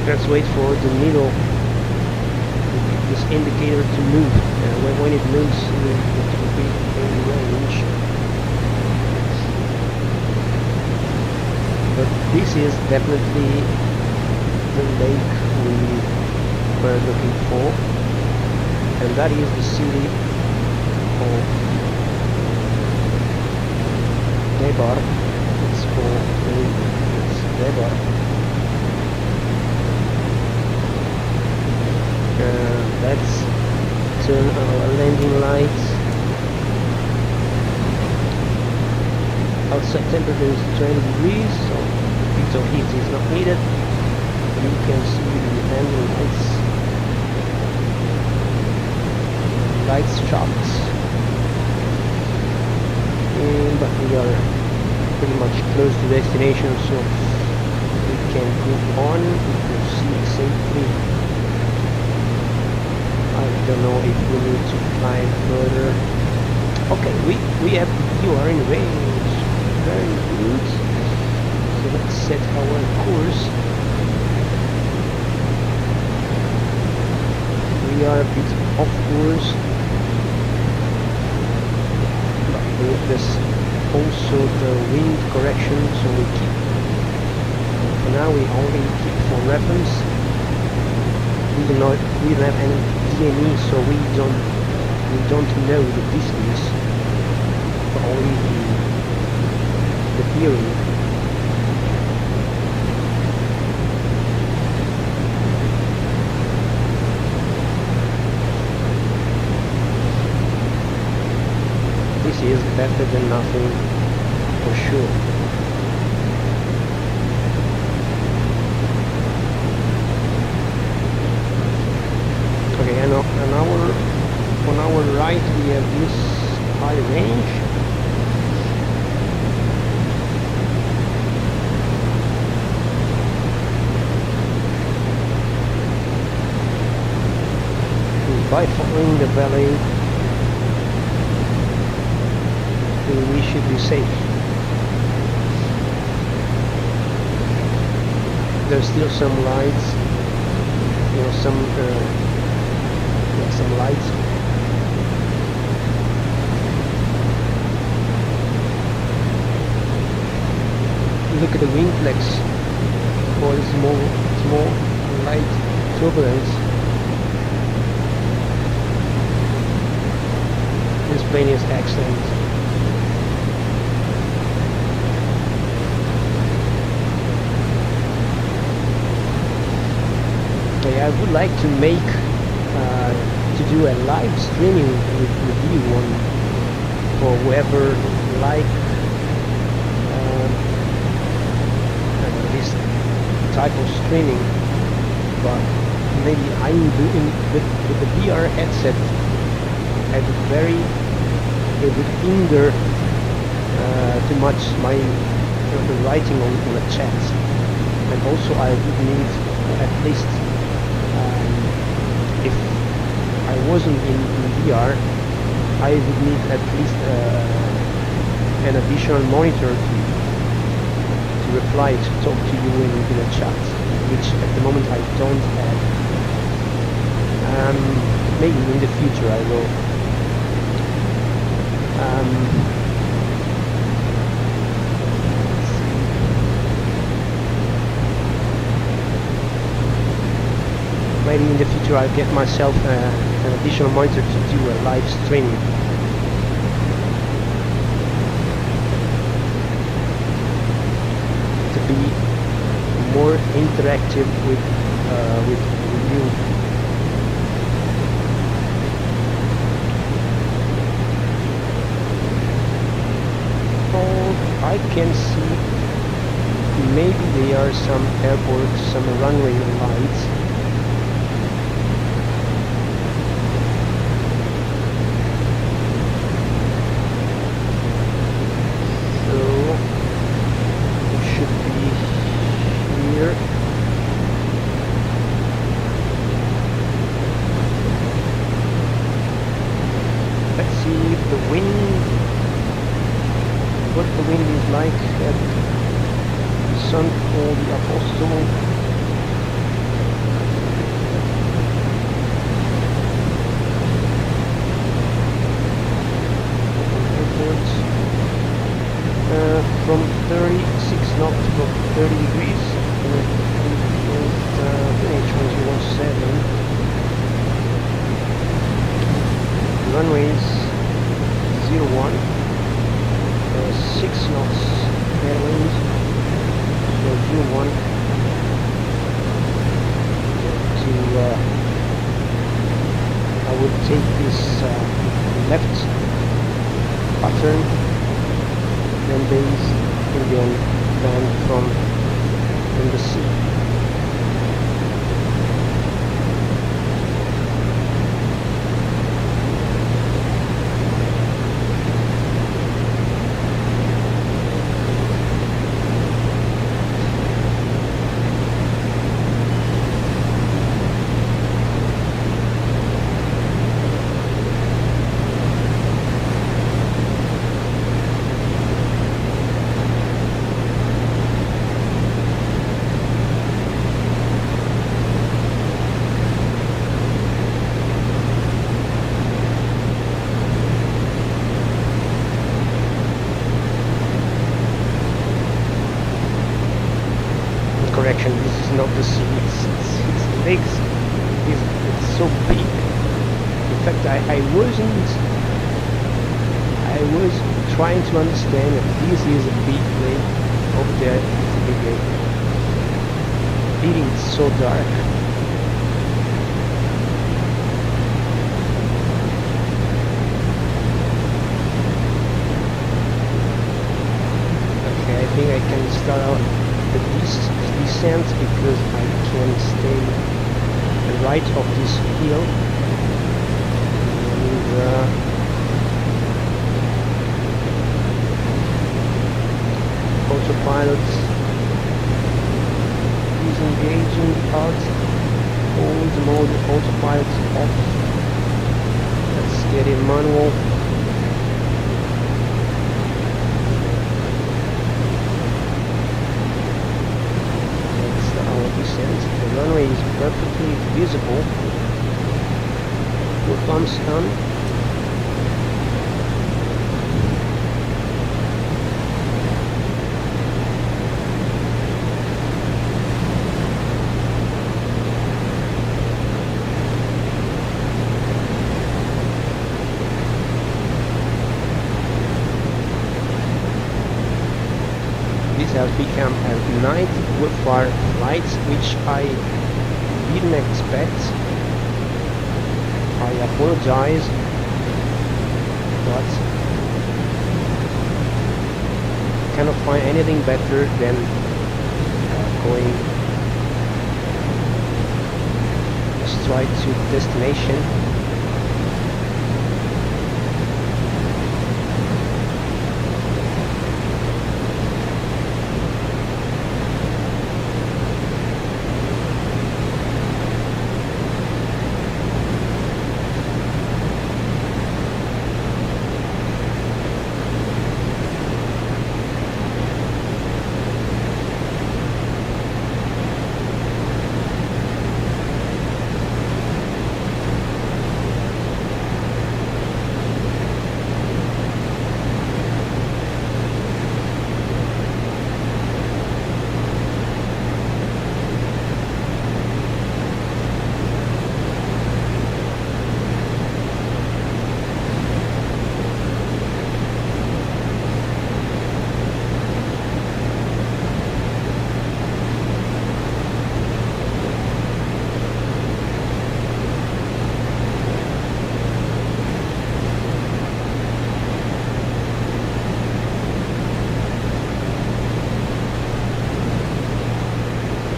S1: Let's wait for the needle, this indicator to move. When it moves, it will be in range. But this is definitely the lake we were looking for, and that is the city of Debar. It's Debar. Let's turn on our landing lights. Outside temperature is 20 degrees, so heat or heat is not needed. You can see the landing lights shots. But we are pretty much close to destination, so we can move on, we can see safely. I don't know if we need to fly further. Okay, we are in range. Very good. So let's set our course. We are a bit off course, but there's also the wind correction, so we keep. For now, we only keep for reference. We don't have any DME, so we don't know the distance, but only the theory. This is better than nothing, for sure. Okay, and on our right we have this high range. And by following the valley, we should be safe. There's still some lights, some lights. Look at the wing flex for the small light turbulence. This plane is excellent. Okay, I would like to do a live streaming with you for whoever like this type of streaming, but maybe I'm doing with the VR headset. It would hinder too much the writing on the chat, and also I would need at least if I wasn't in VR, I would need at least an additional monitor to reply, to talk to you in a chat, which at the moment I don't have. Maybe in the future I will. Maybe in the future I'll get myself an additional monitor to do a live stream. To be more interactive with you. Oh, I can see maybe there are some airports, some runway lights. What the wind is like at the sun or the Aposthole. Airports from 36 knots to 30 degrees and H117. Runways 01. 6 knots airways, so 01 to I will take this left pattern, then base, and then land from the sea. Correction, this is not the sea, it's legs. It's so big. In fact, I was trying to understand that this is a big lake, over there it's a big lake. It's so dark. Okay, I think I can start out the descent because I can stay right of this hill, and autopilot is engaging out, hold mode autopilot off. Let's get in manual. The runway is perfectly visible. Put pumps on. This has become a night VFR flight, which I didn't expect. I apologize, but cannot find anything better than going straight to destination.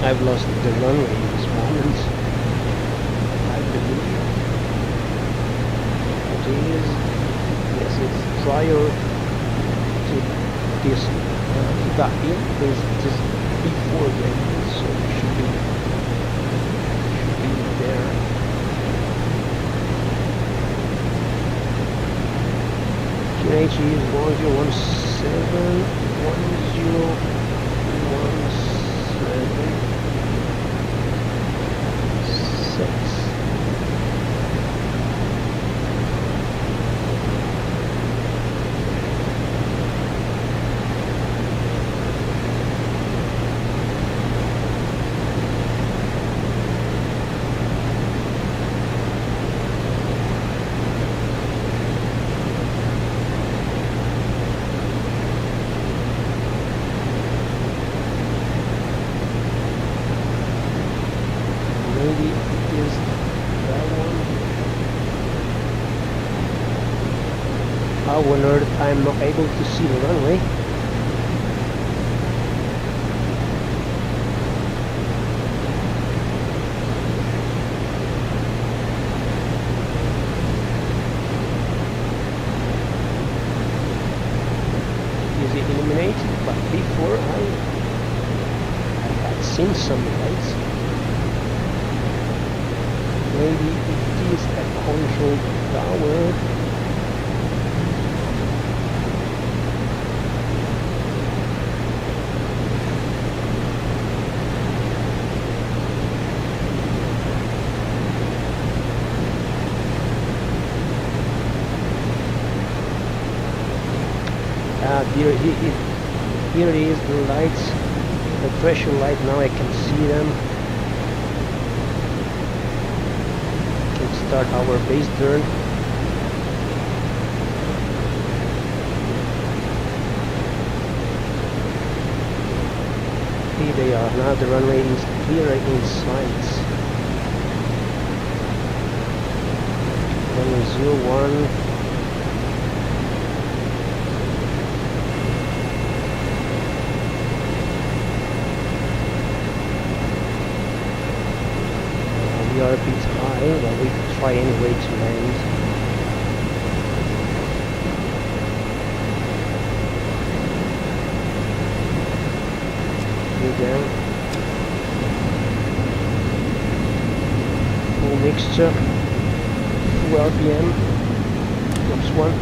S1: I've lost the runway in this moment. I believe it is. Yes, it's prior to this. That hill is just before the hill, so it should be there. QNH is 1017 1017 6. How on earth I'm not able to see the runway? Is it illuminated? But before I had seen some lights. Maybe it is a control tower. Here is the lights, the pressure light. Now I can see them. We can start our base turn. Here they are. Now the runway is clearer in sight. Runway 01. We are a bit high, but we try anyway to land. Go down. Full mixture. Full RPM. Drops 1.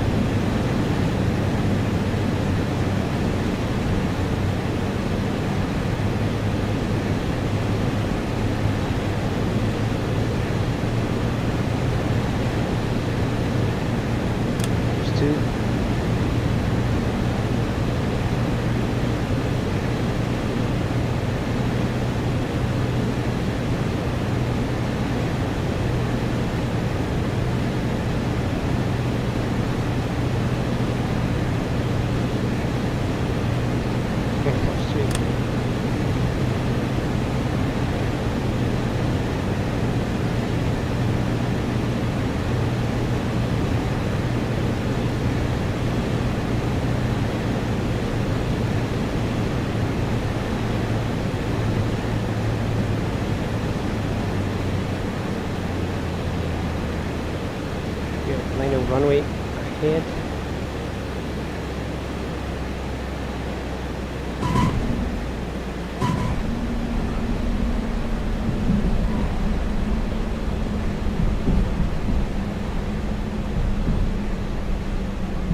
S1: Runway ahead.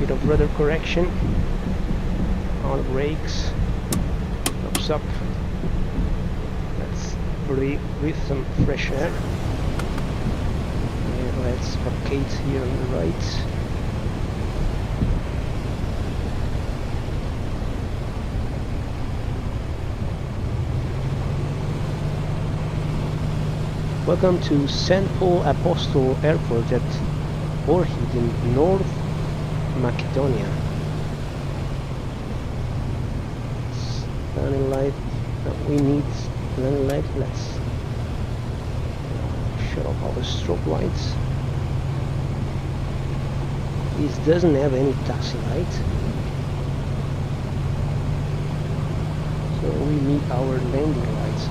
S1: Bit of rudder correction on brakes. Drops up. Let's breathe with some fresh air. Let's rotate here on the right. Welcome to St. Paul Aposthole Airport at Ohrid in North Macedonia. Landing light. We need landing light. Let's shut off our strobe lights. This doesn't have any taxi light, so we need our landing lights.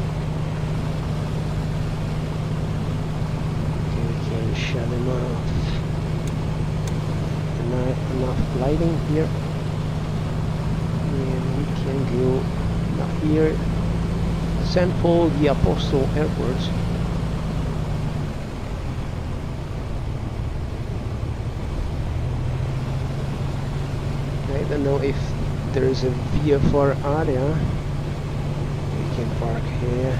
S1: Okay, we can shut them off. Enough lighting here, and we can go now here. St. Paul the Apostle Airport. I don't know if there is a VFR area. We can park here.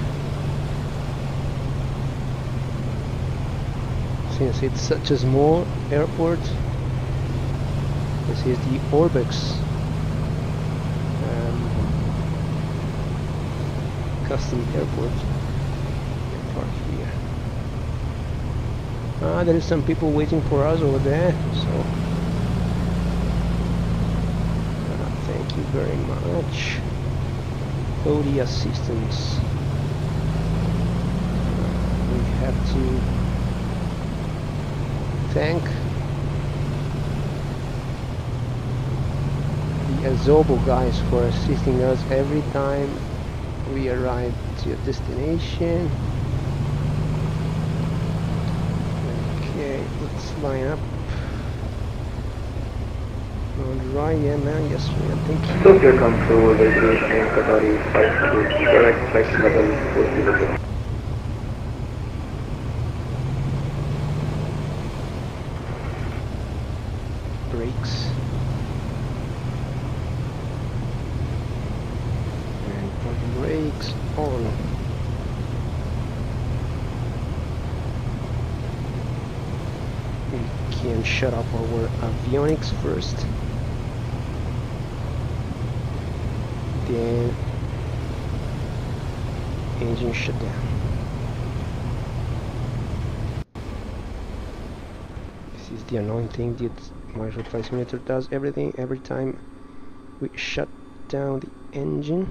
S1: Since it's such a small airport, this is the Orbx custom airport. We can park here. There is some people waiting for us over there, so thank you very much for the assistance. We have to Zobo guys for assisting us every time we arrive to a destination. Okay, let's line up. Alright, yeah man, yes man, thank you.
S2: Stop your control, vibration, Qatari 52, correct flight level 40.
S1: Brakes. And put brakes on. We can shut off our avionics first. Then engine shutdown. This is the annoying thing that my flight simulator does everything every time we shut down the engine.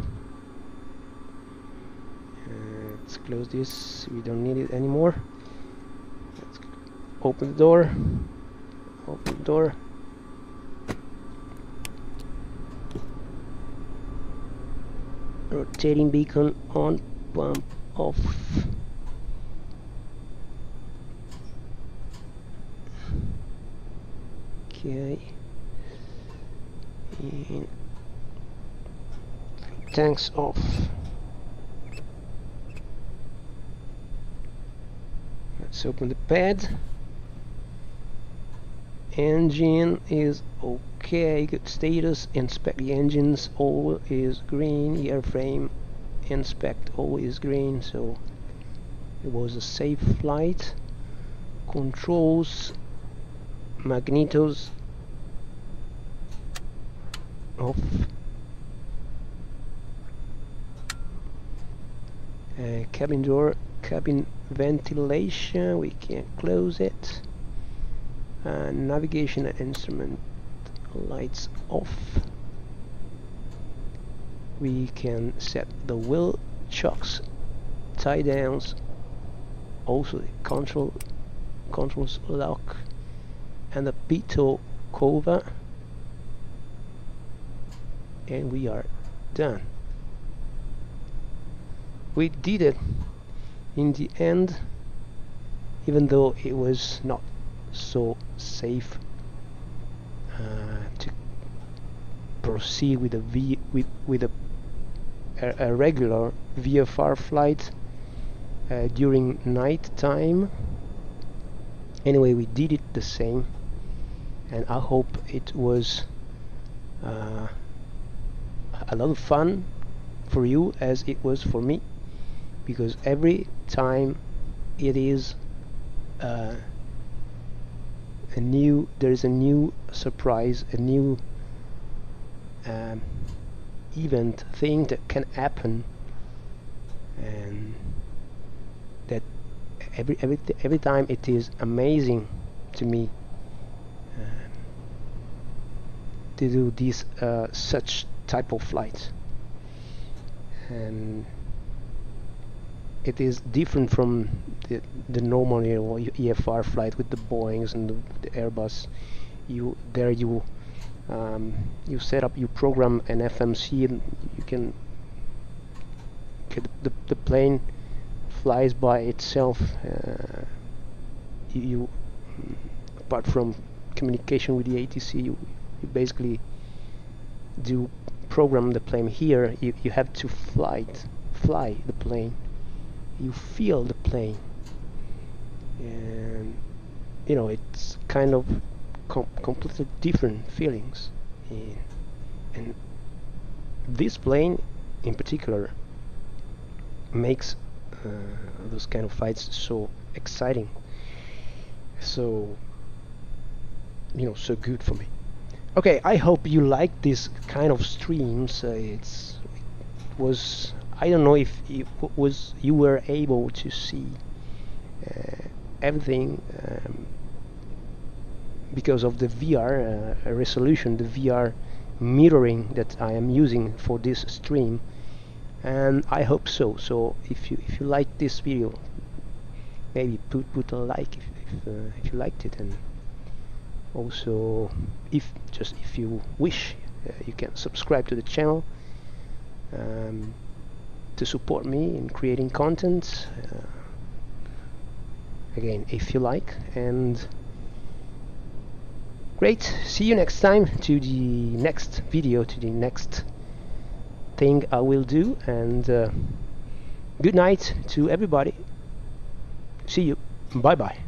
S1: Let's close this, we don't need it anymore. Let's open the door. Open the door. Rotating beacon on, pump off. Okay. And tanks off. Let's open the pad. Engine is okay, good status. Inspect the engines, all is green. Airframe inspect, all is green, so it was a safe flight. Controls, magnetos off. Cabin door, cabin ventilation, we can close it. Navigation and instrument lights off. We can set the wheel chocks, tie downs, also the controls lock, and the pitot cover, and we are done. We did it in the end, even though it was not so safe to proceed with a regular VFR flight during night time. Anyway, we did it the same, and I hope it was a lot of fun for you as it was for me, because every time it is there is a new surprise, a new event, thing that can happen, and that every time it is amazing to me to do this such type of flight. And it is different from the normal EFR flight with the Boeings and the Airbus. You set up, you program an FMC, and you can the plane flies by itself. You apart from communication with the ATC, you basically do program the plane. Here you have to fly the plane. You feel the plane, and you know, it's kind of completely different feelings. And this plane in particular makes those kind of flights so exciting, so so good for me. Okay, I hope you like this kind of streams. It was, I don't know if you were able to see everything because of the VR resolution, the VR mirroring that I am using for this stream, and I hope so. So if you like this video, maybe put a like if you liked it, and also if you wish you can subscribe to the channel to support me in creating content, again, if you like. And great, see you next time, to the next video, to the next thing I will do. And good night to everybody. See you. Bye bye.